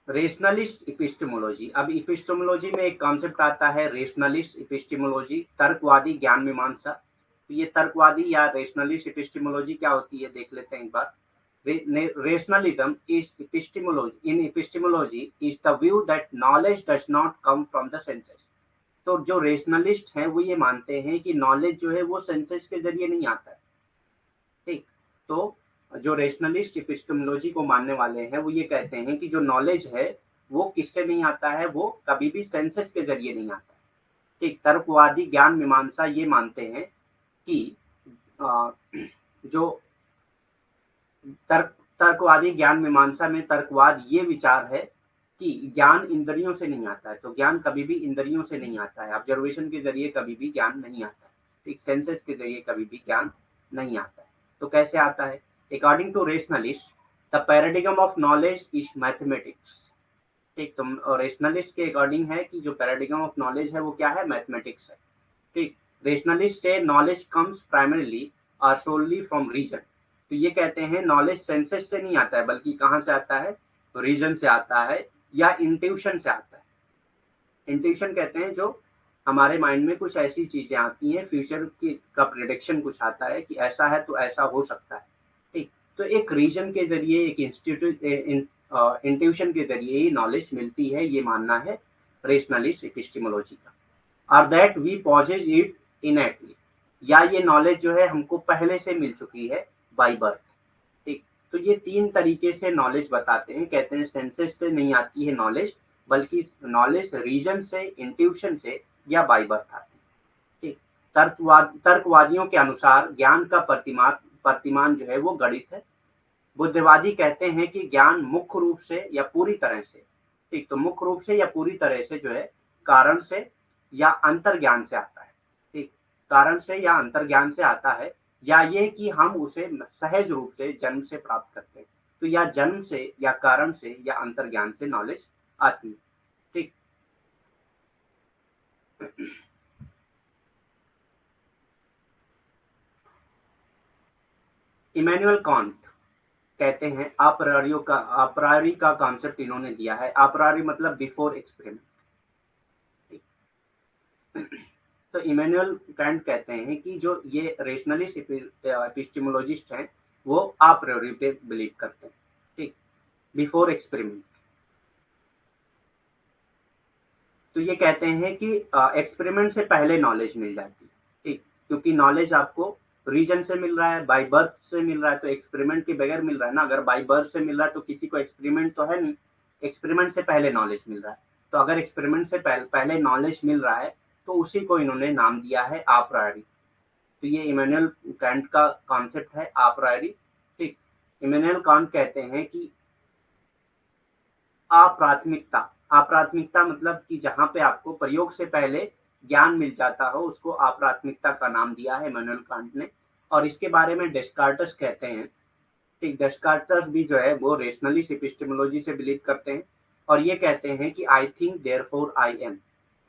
Rationalist epistemology. अब एपिस्टेमोलॉजी में एक कॉन्सेप्ट आता है रेशनलिस्ट एपिस्टेमोलॉजी, तर्कवादी ज्ञान मीमांसा। तो ये तर्कवादी या रेशनलिस्ट एपिस्टेमोलॉजी क्या होती है देख लेते हैं एक बार। Rationalism is epistemology. In epistemology is the view that knowledge does not come from the senses. तो जो रेशनलिस्ट हैं वो ये मानते हैं कि नॉलेज जो है वो सेंसेस के जरिए नहीं आता है। ठीक। तो जो रेशनलिस्ट एपिस्टेमोलॉजी को मानने वाले हैं वो ये कहते हैं कि जो नॉलेज है वो किससे नहीं आता है? वो कभी भी सेंसेस के जरिए नहीं आता। ठीक। तर्कवादी ज्ञान मीमांसा ये मानते हैं कि जो तर्कवादी ज्ञान मीमांसा में तर्कवाद ये विचार है कि ज्ञान इंद्रियों से नहीं आता है। तो ज्ञान कभी भी इंद्रियों से नहीं आता है, ऑब्जर्वेशन के जरिए कभी भी ज्ञान नहीं आता है। ठीक। सेंसेस के जरिए कभी भी ज्ञान नहीं आता है। तो कैसे आता है? According to rationalist the paradigm of knowledge is mathematics. ठीक। तो रेशनलिस्ट के अकॉर्डिंग है कि जो पैराडिगम ऑफ नॉलेज है वो क्या है? मैथमेटिक्स है। ठीक। रेशनलिस्ट से नॉलेज कम्स प्राइमरीली और सोलली फ्रॉम रीजन। तो ये कहते हैं नॉलेज सेंसेस से नहीं आता है, बल्कि कहाँ से आता है? तो रीजन से आता है या इंट्यूशन से आता है। इंट्यूशन कहते हैं जो हमारे माइंड में कुछ ऐसी चीजें आती हैं, फ्यूचर की का प्रिडिक्शन कुछ आता है कि ऐसा है तो ऐसा हो सकता है। ठीक। तो एक रीजन के जरिए, एक इंट्यूशन के जरिए ही नॉलेज मिलती है, ये मानना है रेशनलिस्ट एपिस्टेमोलॉजी का। और दैट वी पॉजेज इट इनएटली, या ये नॉलेज जो है हमको पहले से मिल चुकी है बाय बर्थ। ठीक। तो ये तीन तरीके से नॉलेज बताते हैं। कहते हैं सेंसेस से नहीं आती है नॉलेज, बल्कि नॉलेज रीजन से, इंट्यूशन से या बाय बर्थ आती है। ठीक। तर्कवादियों के अनुसार ज्ञान का प्रतिमान जो है वो गणित है। बुद्धिवादी कहते हैं कि ज्ञान मुख्य रूप से या पूरी तरह से, ठीक, तो मुख्य रूप से या पूरी तरह से जो है कारण से या अंतर्ज्ञान से आता है। ठीक। कारण से या अंतर्ज्ञान से आता है, या ये कि हम उसे सहज रूप से जन्म से प्राप्त करते हैं। तो या जन्म से या कारण से या अंतर्ज्ञान से नॉलेज आती है। ठीक। इमैनुअल कांट कहते हैं अप्रायरी का कॉन्सेप्ट इन्होंने दिया है। अप्रायरी मतलब बिफोर एक्सपेरिमेंट। तो इमैनुअल कांट कहते हैं कि जो ये रेशनलिस्ट एपिस्टेमोलॉजिस्ट हैं वो अप्रायरी पे बिलीव करते हैं। ठीक। Before experiment. तो ये कहते हैं कि एक्सपेरिमेंट से पहले नॉलेज मिल जाती है। ठीक। क्योंकि नॉलेज आपको रीजन से मिल रहा है, बाय बर्थ से मिल रहा है, तो एक्सपेरिमेंट के बगैर मिल रहा है ना। अगर बाय बर्थ से मिल रहा है तो किसी को एक्सपेरिमेंट तो है नहीं, एक्सपेरिमेंट से पहले नॉलेज मिल रहा है। तो अगर एक्सपेरिमेंट से पहले नॉलेज मिल रहा है तो उसी को इन्होंने नाम दिया है अप्रायरी। तो ये इमैनुअल कांट का कॉन्सेप्ट है अप्रायरी। ठीक। इमैनुअल कांट कहते हैं कि अप्राथमिकता, अप्राथमिकता मतलब कि जहां पे आपको प्रयोग से पहले ज्ञान मिल जाता हो उसको अप्राथमिकता का नाम दिया है इमैनुअल कांट ने। और इसके बारे में डेस्कार्टस कहते हैं। ठीक। डेस्कार्टस भी जो है वो रेशनलिस्ट एपिस्टेमोलॉजी से बिलीव करते हैं और ये कहते हैं कि I think therefore I am.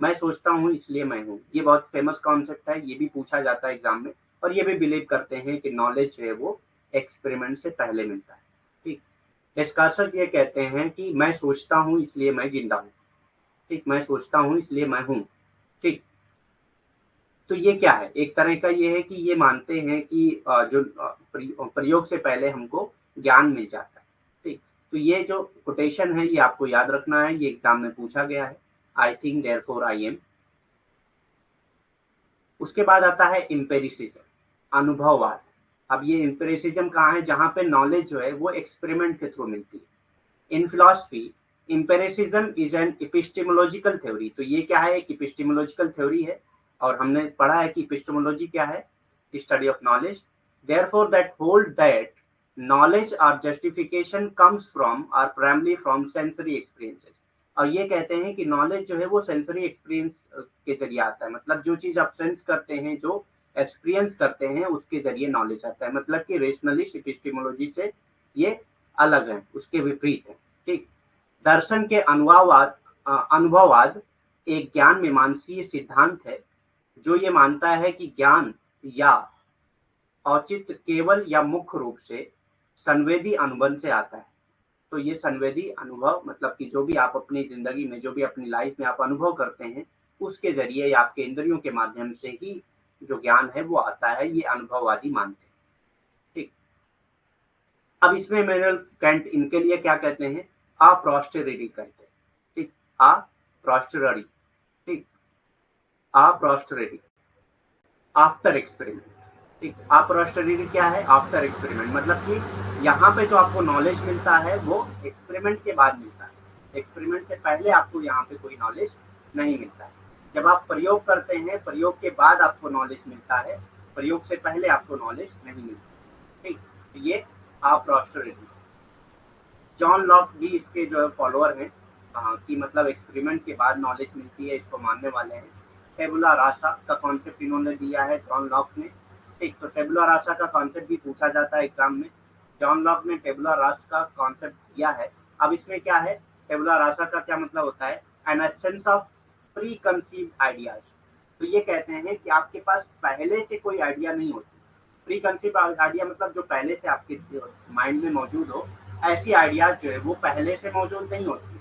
मैं सोचता हूँ इसलिए मैं हूँ। ये बहुत फेमस कॉन्सेप्ट है, ये भी पूछा जाता है एग्जाम में, और ये भी बिलीव करते हैं कि नॉलेज जो है वो एक्सपेरिमेंट से पहले मिलता है। ठीक। डिस्कसर्स ये कहते हैं कि मैं सोचता हूँ इसलिए मैं जिंदा हूँ। ठीक, मैं सोचता हूँ इसलिए मैं हूँ। ठीक। तो ये क्या है, एक तरह का ये है कि ये मानते हैं कि जो प्रयोग से पहले हमको ज्ञान मिल जाता है। ठीक। तो ये जो कोटेशन है ये आपको याद रखना है, ये एग्जाम में पूछा गया है। I think therefore I am. उसके बाद आता है एम्पिरिसिज्म, अनुभववाद। अब ये एम्पिरिसिज्म कहाँ है, जहां पे नॉलेज जो है वो एक्सपेरिमेंट के थ्रू मिलती है। In philosophy empiricism is an epistemological theory. तो ये क्या है, एक एपिस्टेमोलॉजिकल थ्योरी है, और हमने पढ़ा है कि एपिस्टेमोलॉजी क्या है, study of knowledge. Therefore that hold that knowledge और जस्टिफिकेशन कम्स फ्रॉम और प्राइमरी फ्रॉम सेंसरी एक्सपीरियंसेस। और ये कहते हैं कि नॉलेज जो है वो सेंसरी एक्सपीरियंस के जरिए आता है। मतलब जो चीज आप सेंस करते हैं, जो एक्सपीरियंस करते हैं, उसके जरिए नॉलेज आता है। मतलब कि रेशनलिस्ट एपिस्टेमोलॉजी से ये अलग है, उसके विपरीत है। ठीक। दर्शन के अनुभववाद एक ज्ञान मीमांसीय सिद्धांत है जो ये मानता है कि ज्ञान या औचित्य केवल या मुख्य रूप से संवेदी अनुभव से आता है। तो ये संवेदी अनुभव मतलब कि जो भी आप अपनी जिंदगी में, जो भी अपनी लाइफ में आप अनुभव करते हैं, उसके जरिए या आपके इंद्रियों के माध्यम से ही जो ज्ञान है वो आता है, ये अनुभववादी मानते हैं। ठीक। अब इसमें इमैनुअल कैंट इनके लिए क्या कहते हैं, अप्रोस्टेरिटी कहते हैं। ठीक। अप्रोस्टेरिटी। ठीक। अप्रोस्टेरिटी, आफ्टर एक्सपेरिमेंट। ठीक। अप्रोस्टेरिटी क्या है, आफ्टर एक्सपेरिमेंट। मतलब कि यहाँ पे जो आपको नॉलेज मिलता है वो एक्सपेरिमेंट के बाद मिलता है। एक्सपेरिमेंट से पहले आपको यहाँ पे कोई नॉलेज नहीं मिलता है। जब आप प्रयोग करते हैं, प्रयोग के बाद आपको नॉलेज मिलता है, प्रयोग से पहले आपको नॉलेज नहीं मिलती। ठीक। तो ये अप्रोस्टेरिटी। जॉन लॉक भी इसके जो है फॉलोअर हैं, कि मतलब एक्सपेरिमेंट के बाद नॉलेज मिलती है, इसको मानने वाले हैं। टेबुला रासा का कॉन्सेप्ट इन्होंने दिया है जॉन लॉक ने। ठीक। तो टेबुला रासा का कॉन्सेप्ट भी पूछा जाता है एग्जाम में। जॉन लॉक ने टेबुला रास का कॉन्सेप्ट दिया है। अब इसमें क्या है, टेबुला रासा का क्या मतलब होता है, an absence of preconceived ideas. तो ये कहते हैं कि आपके पास पहले से कोई आइडिया नहीं होती। प्री कंसीव्ड आइडिया मतलब जो पहले से आपके माइंड में मौजूद हो, ऐसी आइडियाज जो है वो पहले से मौजूद नहीं होती,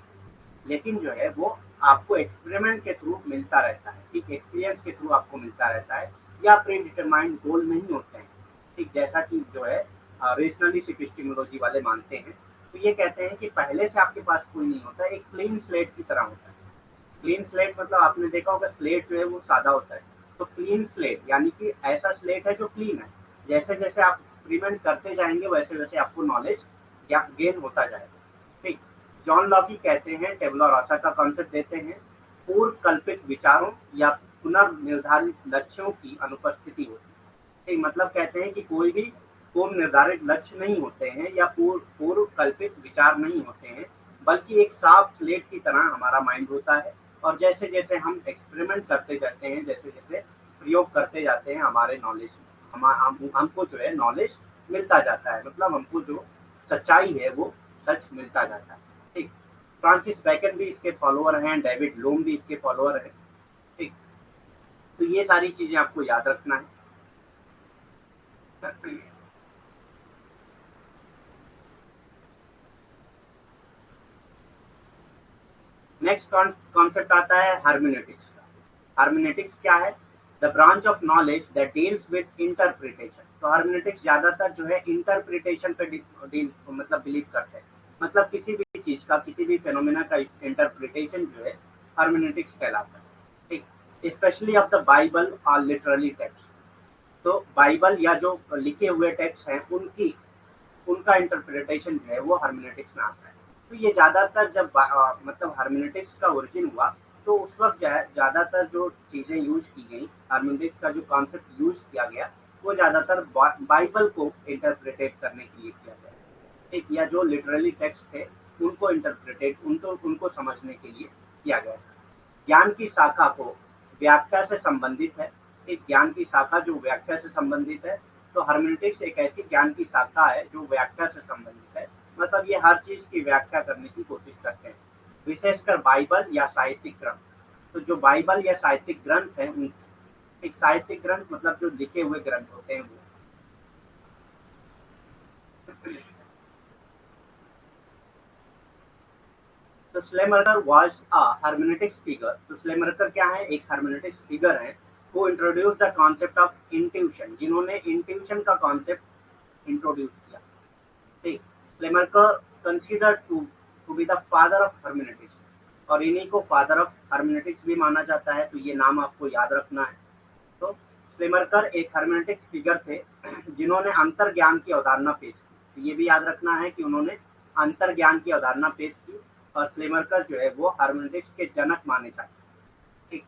लेकिन जो है वो आपको एक्सपेरिमेंट के थ्रू मिलता रहता है। ठीक। एक्सपीरियंस के थ्रू आपको मिलता रहता है, या प्री डिटरमाइंड गोल नहीं होते हैं। ठीक। जैसा कि जो है रेशनलिस्ट एपिस्टेमोलॉजी वाले मानते हैं। तो ये कहते हैं कि पहले से आपके पास कोई नहीं होता, एक क्लीन स्लेट की तरह होता है। क्लीन स्लेट मतलब आपने देखा होगा स्लेट जो है वो सादा होता है। तो क्लीन स्लेट यानी कि ऐसा स्लेट है जो क्लीन है। जैसे जैसे आप एक्सपेरिमेंट करते जाएंगे वैसे वैसे आपको नॉलेज गेन होता जाएगा। ठीक। जॉन लॉकी कहते हैं, टेबुला रासा का कॉन्सेप्ट देते हैं, पूर्व कल्पित विचारों या पुनर्निर्धारित लक्ष्यों की अनुपस्थिति होती है। ठीक। मतलब कहते हैं कि कोई भी पूर्व निर्धारित लक्ष्य नहीं होते हैं, या पूर्व कल्पित विचार नहीं होते हैं, बल्कि एक साफ स्लेट की तरह हमारा माइंड होता है। और जैसे जैसे हम एक्सपेरिमेंट करते जाते हैं, जैसे जैसे प्रयोग करते जाते हैं, हमारे नॉलेज हमको जो है नॉलेज मिलता जाता है। मतलब हमको जो सच्चाई है वो सच मिलता जाता है। ठीक। फ्रांसिस बैकन भी इसके फॉलोअर हैं, डेविड लूम भी इसके फॉलोअर हैं। ठीक। तो ये सारी चीजें आपको याद रखना है। नेक्स्ट कॉन्सेप्ट आता है हार्मेनेटिक्स का। हार्मेनेटिक्स क्या है, the branch of knowledge that deals with interpretation. तो हार्मेनेटिक्स ज्यादातर जो है इंटरप्रिटेशन पे डील मतलब बिलीव करते हैं। मतलब किसी भी चीज का, किसी भी फेनोमेना का इंटरप्रिटेशन जो है हार्मेनेटिक्स कहलाता है। ठीक। स्पेशली ऑफ द बाइबल और लिटरली टेक्स्ट। तो बाइबल या जो लिखे हुए टेक्स्ट हैं उनकी उनका इंटरप्रिटेशन जो है वो हार्मेनेटिक्स में आता है। तो ये ज्यादातर जब मतलब हार्मेनेटिक्स का ओरिजिन हुआ, तो उस वक्त ज्यादातर जो चीजें यूज की गई, हार्मेनेटिक्स का जो कॉन्सेप्ट यूज किया गया, वो ज्यादातर बाइबल को इंटरप्रिटेट करने के लिए किया गया। एक या जो लिटरली टेक्स्ट थे उनको इंटरप्रिटेट उनको समझने के लिए किया गया। ज्ञान की शाखा को व्याख्या से संबंधित है। एक ज्ञान की शाखा जो व्याख्या से संबंधित है। तो हर्मेनेटिक्स एक ऐसी ज्ञान की शाखा है जो व्याख्या से संबंधित है। मतलब ये हर चीज की व्याख्या करने की कोशिश करते हैं, विशेषकर बाइबल या साहित्यिक क्रम। तो जो बाइबल या साहित्यिक ग्रंथ है, एक साहित्यिक ग्रंथ मतलब जो लिखे हुए ग्रंथ होते हैं वो। तो Schleiermacher was a hermeneutics figure. तो स्लेमरकर क्या है, एक hermeneutics फिगर है, वो introduce the concept of intuition, जिन्होंने इंट्यूशन का कॉन्सेप्ट इंट्रोड्यूस किया। ठीक, Schleiermacher considered to be the father of hermeneutics, और इन्हीं को फादर ऑफ hermeneutics भी माना जाता है, तो ये नाम आपको याद रखना है। तो स्लेमरकर एक hermeneutics फिगर थे जिन्होंने अंतर ज्ञान की अवधारणा पेश की। तो ये भी याद रखना है कि उन्होंने अंतर ज्ञान की अवधारणा पेश की, और स्लेमरकर जो है वो hermeneutics के जनक माने जाते हैं। ठीक,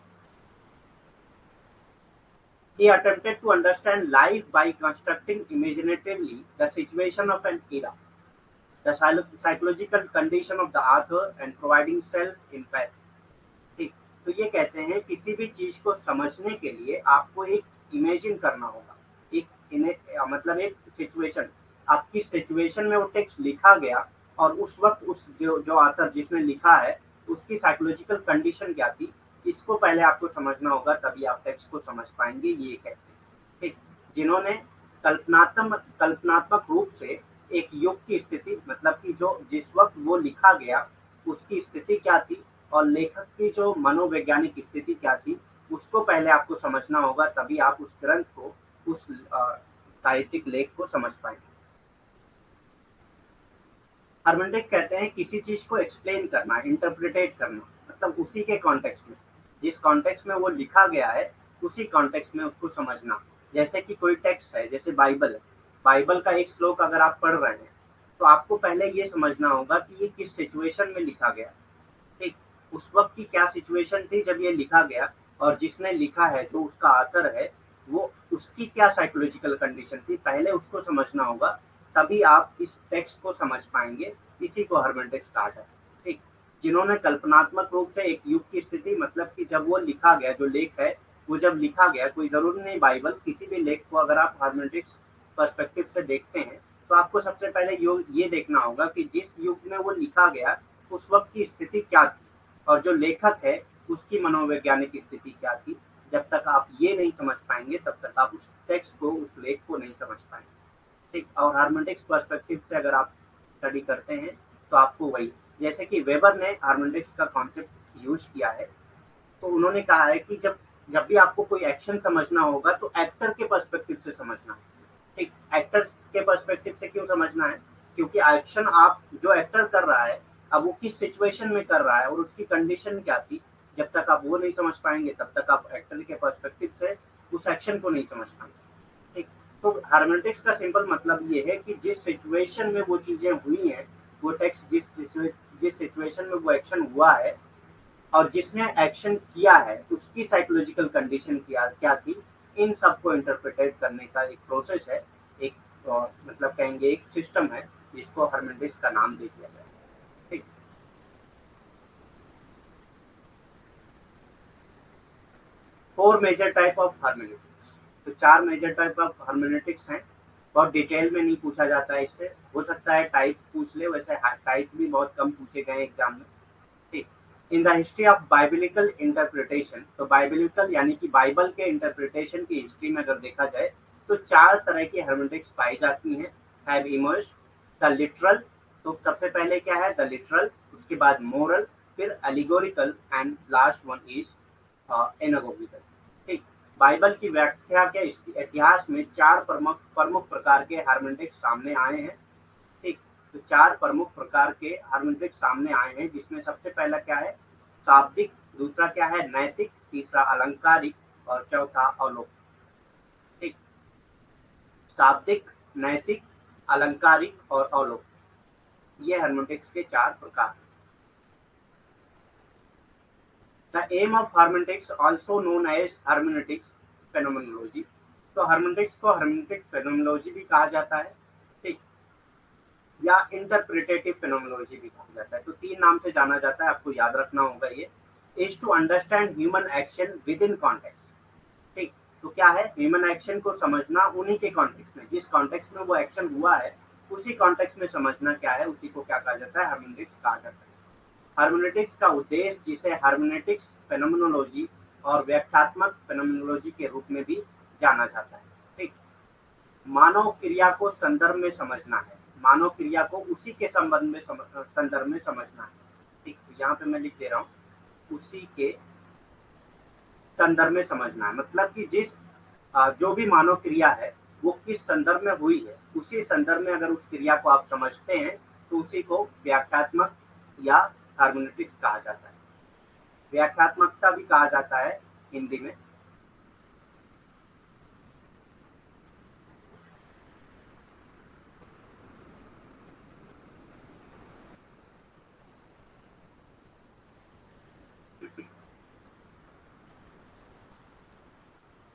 he attempted to understand life by constructing imaginatively the situation of an era, the psychological condition of the author and providing self-empathy। ठीक, तो ये कहते हैं किसी भी चीज को समझने के लिए आपको एक इमेजिन करना होगा, मतलब एक सिचुएशन, आपकी सिचुएशन में वो टेक्स्ट लिखा गया, और उस वक्त उस जो जो ऑथर जिसने लिखा है उसकी साइकोलॉजिकल कंडीशन क्या थी, इसको पहले आपको समझना होगा, तभी आप टेक्स्ट को समझ पाएंगे, ये कहते हैं। ठीक, जिन्होंने कल्पनात्मक रूप से एक युग की स्थिति, मतलब कि जो जिस वक्त वो लिखा गया उसकी स्थिति क्या थी, और लेखक की जो मनोवैज्ञानिक स्थिति क्या थी, उसको पहले आपको समझना होगा, तभी आप उस ग्रंथ को, उस साहित्यिक लेख को समझ पाएंगे। हर्मेनेटिक कहते हैं किसी चीज को एक्सप्लेन करना, इंटरप्रिटेट करना, मतलब उसी के कॉन्टेक्स्ट में, जिस कॉन्टेक्स्ट में वो लिखा गया है उसी कॉन्टेक्स्ट में उसको समझना। जैसे कि कोई टेक्स्ट है, जैसे बाइबल है, बाइबल का एक श्लोक अगर आप पढ़ रहे हैं तो आपको पहले ये समझना होगा कि ये किस सिचुएशन में लिखा गया। ठीक, उस वक्त की क्या सिचुएशन थी जब ये लिखा गया, और जिसने लिखा है, जो उसका ऑथर है, वो उसकी क्या साइकोलॉजिकल कंडीशन थी, पहले उसको समझना होगा, तभी आप इस टेक्स्ट को समझ पाएंगे। इसी को हर्मेनेटिक्स कहा जाता है। ठीक, जिन्होंने कल्पनात्मक रूप से एक युग की स्थिति, मतलब कि जब वो लिखा गया, जो लेख है वो जब लिखा गया, कोई जरूरी नहीं बाइबल, किसी भी लेख को अगर आप हर्मेनेटिक्स पर्सपेक्टिव से देखते हैं तो आपको सबसे पहले ये देखना होगा कि जिस युग में वो लिखा गया उस वक्त की स्थिति क्या थी, और जो लेखक है उसकी मनोवैज्ञानिक स्थिति क्या थी। जब तक आप ये नहीं समझ पाएंगे तब तक आप उस टेक्स्ट को, उस लेख को नहीं समझ पाएंगे। ठीक, और हार्मेनेटिक्स पर्सपेक्टिव से अगर आप स्टडी करते हैं तो आपको वही, जैसे कि वेबर ने हार्मेनेटिक्स का कॉन्सेप्ट यूज किया है, तो उन्होंने कहा है कि जब जब भी आपको कोई एक्शन समझना होगा तो एक्टर के पर्सपेक्टिव से समझना है। ठीक, एक्टर के पर्सपेक्टिव से क्यों समझना है, क्योंकि एक्शन आप जो एक्टर कर रहा है, अब वो किस सिचुएशन में कर रहा है और उसकी कंडीशन क्या थी, जब तक आप वो नहीं समझ पाएंगे तब तक आप एक्टर के पर्सपेक्टिव से उस एक्शन को नहीं समझ पाएंगे। ठीक, तो हार्मेनेटिक्स का सिंपल मतलब ये है कि जिस सिचुएशन में वो चीजें हुई हैं, वो टेक्स्ट जिस सिचुएशन में वो एक्शन हुआ है और जिसने एक्शन किया है उसकी साइकोलॉजिकल कंडीशन क्या थी, इन सबको इंटरप्रिटेट करने का एक प्रोसेस है, एक मतलब कहेंगे एक सिस्टम है, जिसको हर्मेनेटिक्स का नाम दे दिया गया है। ठीक, four major type of hermeneutics. तो चार मेजर टाइप ऑफ हर्मेनेटिक्स हैं, बहुत डिटेल में नहीं पूछा जाता है इससे, हो सकता है टाइप्स पूछ ले, वैसे टाइप्स भी बहुत कम पूछे गए एग्जाम में। ठीक, in the history of biblical interpretation, तो बाइबलिकल यानी कि बाइबल के इंटरप्रिटेशन की हिस्ट्री में अगर देखा जाए तो चार तरह की हर्मेनेटिक्स पाई जाती हैं, हैव इमर्ज्ड। द लिटरल, तो सबसे पहले क्या है, द लिटरल, उसके बाद मोरल, फिर allegorical, and last one is anagogical. ठीक, बाइबल की व्याख्या के इतिहास में चार प्रमुख प्रमुख प्रकार के हर्मेनेटिक्स सामने आए हैं। ठीक, तो चार प्रमुख प्रकार के हर्मेनेटिक्स सामने आए हैं, जिसमें सबसे पहला क्या है, शाब्दिक, दूसरा क्या है, नैतिक, तीसरा अलंकारिक, और चौथा अलौकिक। ठीक, शाब्दिक, नैतिक, अलंकारिक और अलौकिक, ये हर्मेनेटिक्स के चार प्रकार। The aim of hermeneutics also known as hermeneutics phenomenology, तो हर्मेनेटिक्स को हर्मेनेटिक फेनोमेनोलॉजी भी कहा जाता है। ठीक, या इंटरप्रिटेटिव फेनोमेनोलॉजी भी कहा जाता है, तो तीन नाम से जाना जाता है, आपको याद रखना होगा ये। Is to understand human action within context. ठीक, तो क्या है, ह्यूमन एक्शन को समझना उन्हीं के कॉन्टेक्स्ट में, जिस कॉन्टेक्स्ट में वो एक्शन हुआ है उसी कॉन्टेक्स्ट में समझना क्या है, उसी को क्या कहा जाता है, हर्मेनेटिक्स कहा जाता है। हर्मेनेटिक्स का उद्देश्य, जिसे हर्मेनेटिक्स फेनोमेनोलॉजी और व्याख्यात्मक फेनोमेनोलॉजी के रूप में भी जाना जाता है। ठीक, मानव क्रिया को संदर्भ में समझना है, मानव क्रिया को उसी के संबंध में संदर्भ में समझना है। ठीक, यहाँ पे मैं लिख दे रहा हूँ, उसी के संदर्भ में समझना है, मतलब कि जो भी मानव क्रिया है वो किस संदर्भ में हुई है, उसी संदर्भ में अगर उस क्रिया को आप समझते हैं तो उसी को व्याख्यात्मक या हार्मोनेटिक्स कहा जाता है। व्याख्यात्मकता भी कहा जाता है हिंदी में।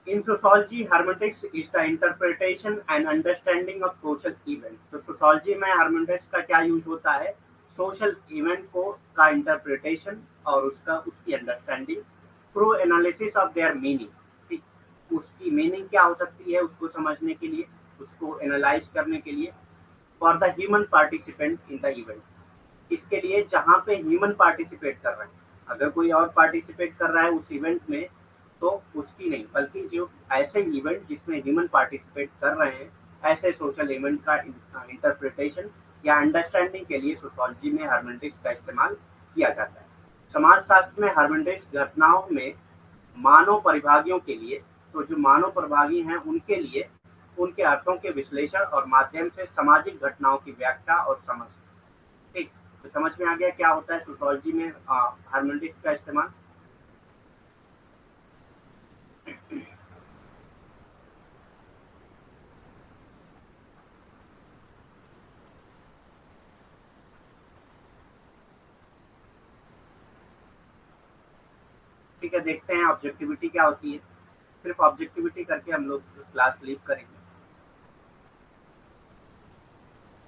In sociology, hermeneutics is the interpretation and understanding of social events। तो सोशोलॉजी में hermeneutics का क्या यूज होता है? सोशल इवेंट को का इंटरप्रिटेशन और उसकी understanding through analysis of their meaning. ठीक, उसकी मीनिंग क्या हो सकती है उसको समझने के लिए, उसको एनालाइज करने के लिए, for the human participant in the event. इसके लिए जहाँ पे ह्यूमन पार्टिसिपेट कर रहे हैं, अगर कोई और पार्टिसिपेट कर रहा है उस इवेंट में तो उसकी नहीं, बल्कि जो ऐसे इवेंट जिसमें ह्यूमन पार्टिसिपेट कर रहे हैं, ऐसे सोशल इवेंट का इंटरप्रिटेशन या अंडरस्टैंडिंग के लिए सोशोलॉजी में हर्मेनेटिक्स का इस्तेमाल किया जाता है। समाजशास्त्र में हर्मेनेटिक्स घटनाओं में मानव परिभागियों के लिए, तो जो मानव परिभागी हैं उनके लिए उनके अर्थों के विश्लेषण और माध्यम से सामाजिक घटनाओं की व्याख्या और समझ। ठीक, तो समझ में आ गया क्या होता है सोशोलॉजी में हर्मेनेटिक्स का इस्तेमाल। ठीक है, देखते हैं ऑब्जेक्टिविटी क्या होती है। सिर्फ ऑब्जेक्टिविटी करके हम लोग क्लास लीव करेंगे।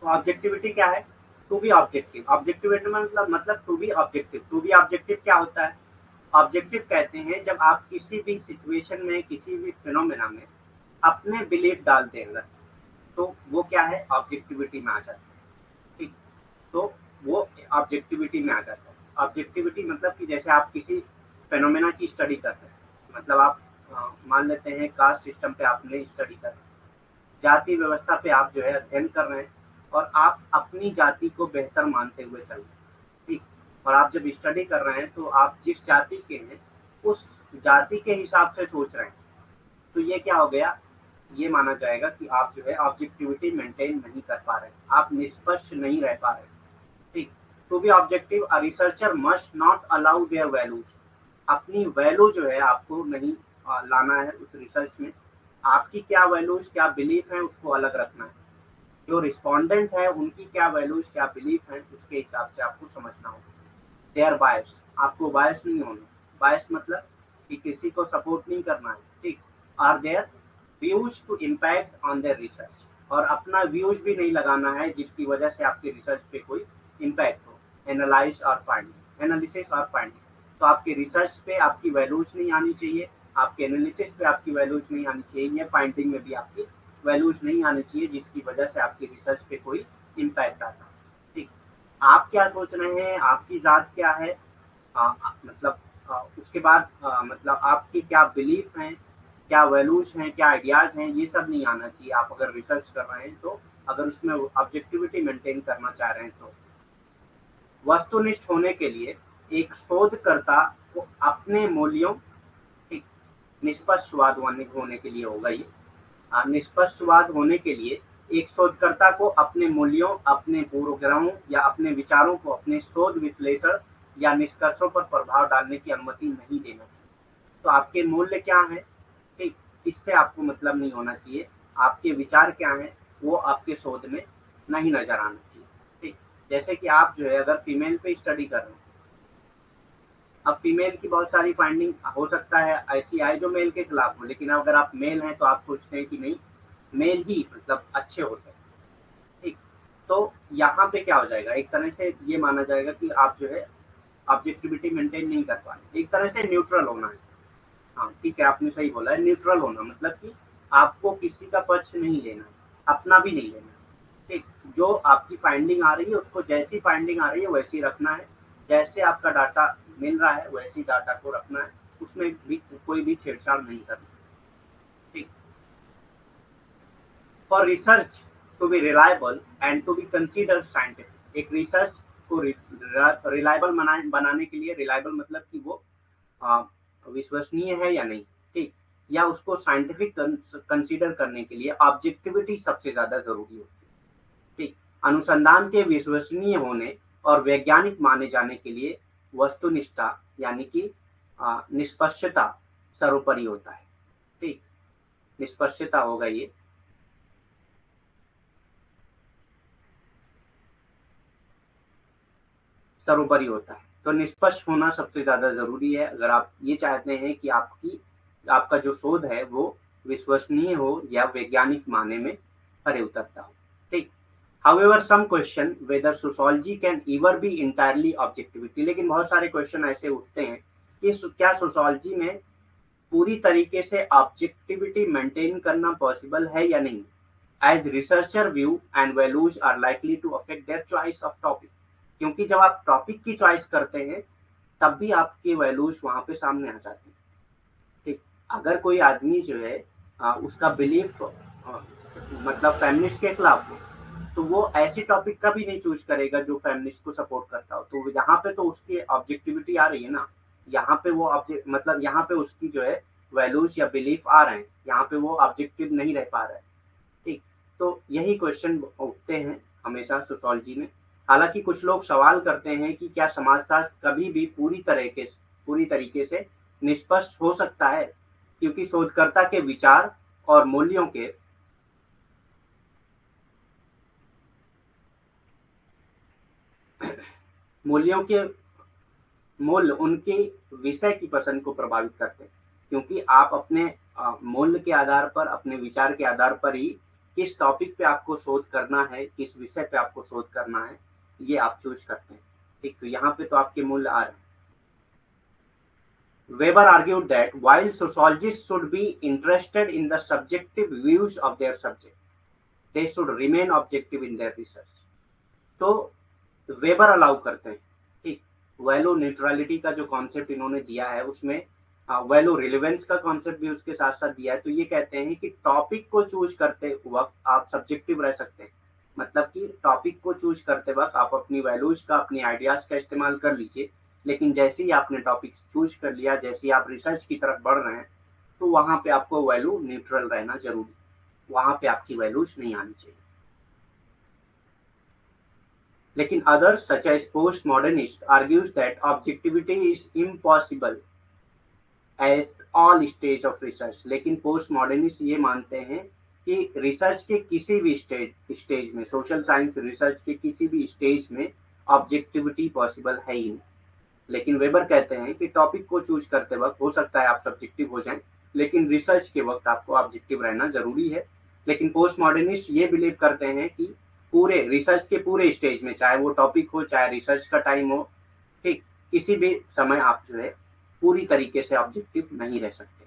तो ऑब्जेक्टिविटी क्या है? To be objective. ऑब्जेक्टिविटी मतलब to be objective. To be objective क्या होता है? ऑब्जेक्टिव कहते हैं जब आप किसी भी सिचुएशन में, किसी भी फिनोमेना में अपने बिलीफ डालते हैं तो वो क्या है? ऑब्जेक्टिविटी में आ जाता है। ठीक, तो वो ऑब्जेक्टिविटी में आ जाता है। ऑब्जेक्टिविटी मतलब कि जैसे आप किसी फेनोमेना की स्टडी कर रहे हैं, मतलब आप मान लेते हैं कास्ट सिस्टम पे आपने स्टडी कर रहे हैं, जाति व्यवस्था पे आप जो है अध्ययन कर रहे हैं और आप अपनी जाति को बेहतर मानते हुए चल रहे हैं। ठीक, और आप जब स्टडी कर रहे हैं तो आप जिस जाति के हैं उस जाति के हिसाब से सोच रहे हैं, तो ये क्या हो गया? ये माना जाएगा कि आप जो है ऑब्जेक्टिविटी मेंटेन नहीं कर पा रहे, आप निष्पक्ष नहीं रह पा रहे। ठीक, to be objective a researcher must not allow their values. अपनी वैल्यू जो है आपको नहीं लाना है उस रिसर्च में। आपकी क्या वैल्यूज, क्या बिलीफ है उसको अलग रखना है। जो रिस्पोंडेंट है उनकी क्या वैल्यूज, क्या बिलीफ है उसके हिसाब से आपको समझना होगा। देयर बायस, आपको बायस नहीं होना। बायस मतलब कि किसी को सपोर्ट नहीं करना है। ठीक, are their views to impact on their research, और अपना व्यूज भी नहीं लगाना है जिसकी वजह से आपके रिसर्च पे कोई इम्पैक्ट हो। एनालाइज और फाइंडिंग, एनालिसिस और फाइंडिंग, तो आपके रिसर्च पे आपकी वैल्यूज नहीं आनी चाहिए, आपके एनालिसिस पे आपकी वैल्यूज नहीं आनी चाहिए, या फाइंडिंग में भी आपकी वैल्यूज नहीं आनी चाहिए जिसकी वजह से आपकी रिसर्च पे कोई इम्पैक्ट आता। ठीक, आप क्या सोच रहे हैं, आपकी जात क्या है, मतलब उसके बाद मतलब आपकी क्या बिलीफ हैं, क्या वैल्यूज हैं, क्या आइडियाज हैं, ये सब नहीं आना चाहिए आप अगर रिसर्च कर रहे हैं तो। अगर उसमें ऑब्जेक्टिविटी मेंटेन करना चाह रहे हैं तो वस्तुनिष्ठ होने के लिए एक शोधकर्ता को अपने मूल्यों, एक निष्पक्षवाद होने के लिए होगा ये, निष्पक्षवाद होने के लिए एक शोधकर्ता को अपने मूल्यों, अपने पूर्वग्रहों या अपने विचारों को अपने शोध विश्लेषण या निष्कर्षों पर प्रभाव डालने की अनुमति नहीं देना चाहिए। तो आपके मूल्य क्या हैं, ठीक, इससे आपको मतलब नहीं होना चाहिए। आपके विचार क्या हैं वो आपके शोध में नहीं नजर आना चाहिए। ठीक, जैसे कि आप जो है अगर फीमेल पे स्टडी कर रहे हैं, अब फीमेल की बहुत सारी फाइंडिंग हो सकता है ऐसी आए जो मेल के खिलाफ हो, लेकिन अगर आप मेल हैं तो आप सोचते हैं कि नहीं, मेल ही मतलब अच्छे होते हैं। ठीक, तो यहाँ पे क्या हो जाएगा, एक तरह से ये माना जाएगा कि आप जो है ऑब्जेक्टिविटी मेंटेन नहीं कर पा रहे। एक तरह से न्यूट्रल होना है। हाँ ठीक है, आपने सही बोला है, न्यूट्रल होना मतलब कि आपको किसी का पक्ष नहीं लेना, अपना भी नहीं लेना। ठीक, जो आपकी फाइंडिंग आ रही है उसको जैसी फाइंडिंग आ रही है वैसी रखना है। जैसे आपका डाटा मिल रहा है वैसे डाटा को रखना है, उसमें भी कोई भी छेड़छाड़ नहीं करना। ठीक। For research to be reliable and to be consider scientific, एक रिसर्च को रिलायबल बनाने के लिए, रिलायबल मतलब कि वो विश्वसनीय है या नहीं, ठीक, या उसको साइंटिफिक कंसीडर करने के लिए ऑब्जेक्टिविटी सबसे ज्यादा जरूरी होती है। ठीक। अनुसंधान के विश्वसनीय होने और वैज्ञानिक माने जाने के लिए वस्तुनिष्ठता यानी कि निष्पक्षता सर्वोपरि होता है। ठीक। निष्पक्षता होगा ये। सर्वोपरि होता है, तो निष्पक्ष होना सबसे ज्यादा जरूरी है अगर आप ये चाहते हैं कि आपका जो शोध है वो विश्वसनीय हो या वैज्ञानिक माने में खरे उतरता हो। ठीक। However, some question whether sociology can ever be entirely objectivity, लेकिन बहुत सारे क्वेश्चन ऐसे उठते हैं कि क्या सोशोलॉजी में पूरी तरीके से ऑब्जेक्टिविटी मेंटेन करना पॉसिबल है या नहीं, as researcher view and values are likely to affect their choice of topic, क्योंकि जब आप टॉपिक की चॉइस करते हैं तब भी आपकी वैल्यूज वहां पे सामने आ जाती है। ठीक। अगर कोई आदमी जो है उसका बिलीफ मतलब फेमिनिस्ट के खिलाफ हो, तो वो ऐसी टॉपिक का भी नहीं चूज करेगा जो फेमिनिस्ट को सपोर्ट करता हो, तो यहाँ पे तो उसकी ऑब्जेक्टिविटी आ रही है ना, यहाँ पे वो ऑब्जेक्ट मतलब यहाँ पे उसकी जो है वैल्यूज या बिलीफ आ रहे हैं, यहाँ पे वो ऑब्जेक्टिव नहीं रह पा रहा है। ठीक। तो यही क्वेश्चन उठते हैं हमेशा सोशोलॉजी में। हालांकि कुछ लोग सवाल करते हैं कि क्या समाजशास्त्र कभी भी पूरी तरीके से निष्पक्ष हो सकता है, क्योंकि शोधकर्ता के विचार और मूल्यों के मूल्य उनके विषय की पसंद को प्रभावित करते हैं, क्योंकि आप अपने मूल्य के आधार पर, अपने विचार के आधार पर ही किस टॉपिक पे आपको शोध करना है, किस विषय पे आपको शोध करना है, ये आप चूज करते हैं। ठीक। तो यहाँ पे तो आपके मूल्य आ रहे हैं। Weber argued that while sociologists should be interested in the subjective views of their subject, they should remain objective in their research. तो वेबर अलाउ करते हैं। ठीक। वैल्यू न्यूट्रलिटी का जो कॉन्सेप्ट इन्होंने दिया है उसमें वैल्यू रिलेवेंस का कॉन्सेप्ट भी उसके साथ साथ दिया है। तो ये कहते हैं कि टॉपिक को चूज करते वक्त आप सब्जेक्टिव रह सकते हैं, मतलब कि टॉपिक को चूज करते वक्त आप अपनी वैल्यूज का, अपनी आइडियाज का इस्तेमाल कर लीजिए, लेकिन जैसे ही आपने टॉपिक चूज कर लिया, जैसे ही आप रिसर्च की तरफ बढ़ रहे हैं, तो वहां पे आपको वैल्यू न्यूट्रल रहना जरूरी, वहां पे आपकी वैल्यूज नहीं आनी चाहिए। लेकिन others such as postmodernist argues that objectivity is impossible at all stage of research, लेकिन postmodernist ये मानते हैं कि रिसर्च के किसी भी स्टेज में, सोशल साइंस रिसर्च के किसी भी स्टेज में ऑब्जेक्टिविटी पॉसिबल है ही नहीं। लेकिन वेबर कहते हैं कि टॉपिक को चूज करते वक्त हो सकता है आप सब्जेक्टिव हो जाएं, लेकिन रिसर्च के वक्त आपको ऑब्जेक्टिव रहना जरूरी है। लेकिन पोस्ट मॉडर्निस्ट ये बिलीव करते हैं कि पूरे रिसर्च के पूरे स्टेज में, चाहे वो टॉपिक हो, चाहे रिसर्च का टाइम हो, ठीक, किसी भी समय आप जो है पूरी तरीके से ऑब्जेक्टिव नहीं रह सकते।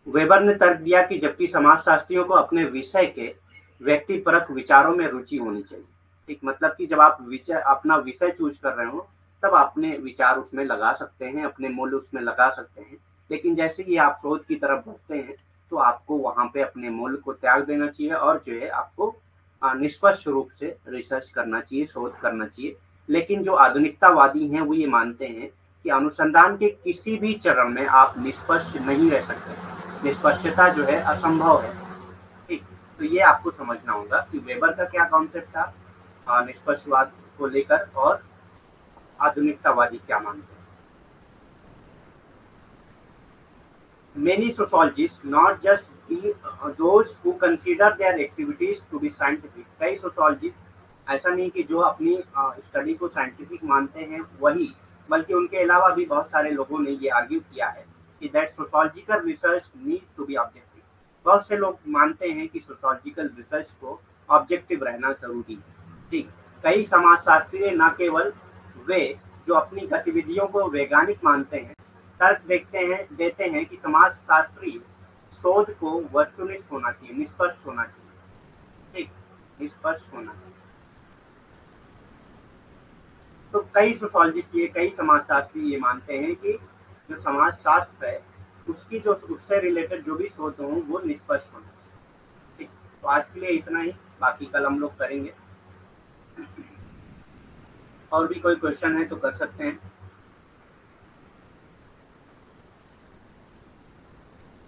वेबर ने तर्क दिया कि जबकि समाजशास्त्रियों को अपने विषय के व्यक्तिपरक विचारों में रुचि होनी चाहिए। ठीक। मतलब कि जब आप अपना विषय चूज कर रहे हो तब अपने विचार उसमें लगा सकते हैं, अपने मूल्य उसमें लगा सकते हैं, लेकिन जैसे ही आप शोध की तरफ बढ़ते हैं तो आपको वहां पे अपने मूल्य को त्याग देना चाहिए और जो है आपको निष्पक्ष रूप से रिसर्च करना चाहिए, शोध करना चाहिए। लेकिन जो आधुनिकतावादी हैं वो ये मानते हैं कि अनुसंधान के किसी भी चरण में आप निष्पक्ष नहीं रह सकते, निष्पक्षता जो है असंभव है। ठीक। तो ये आपको समझना होगा कि वेबर का क्या कॉन्सेप्ट था निष्पक्षवाद को लेकर और आधुनिकतावादी क्या मानते हैं। Many sociologists, not just those who consider their activities to be scientific, कई सोशोलॉजिस्ट ऐसा नहीं कि जो अपनी स्टडी को साइंटिफिक मानते हैं वही, बल्कि उनके अलावा भी बहुत सारे लोगों ने ये आर्ग्यू किया है कि that sociological research need to be objective. बहुत से लोग मानते हैं कि सोशोलॉजिकल रिसर्च को ऑब्जेक्टिव रहना जरूरी है। ठीक। कई समाजशास्त्री न केवल वे जो अपनी गतिविधियों को वैज्ञानिक मानते हैं, तर्क देते हैं कि समाजशास्त्री शोध को वस्तुनिष्ठ होना चाहिए, निष्पक्ष होना चाहिए। ठीक। निष्पक्ष होना चाहिए। तो कई सोशोलॉजिस्ट ये कई समाजशास्त्री ये मानते हैं कि जो समाजशास्त्र है उसकी जो उससे रिलेटेड जो भी शोध हो वो निष्पक्ष होना चाहिए। ठीक, तो आज के लिए इतना ही, बाकी कल हम लोग करेंगे। और भी कोई क्वेश्चन है तो कर सकते हैं।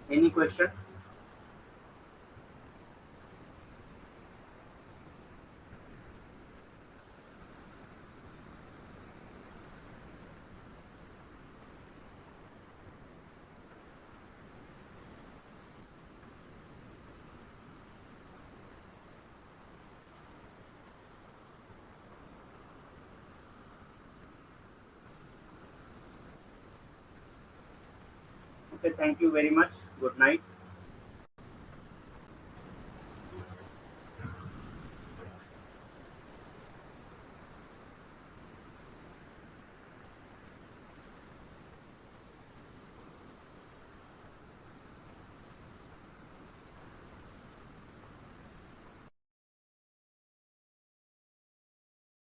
Any question? Okay, thank you very much, good night.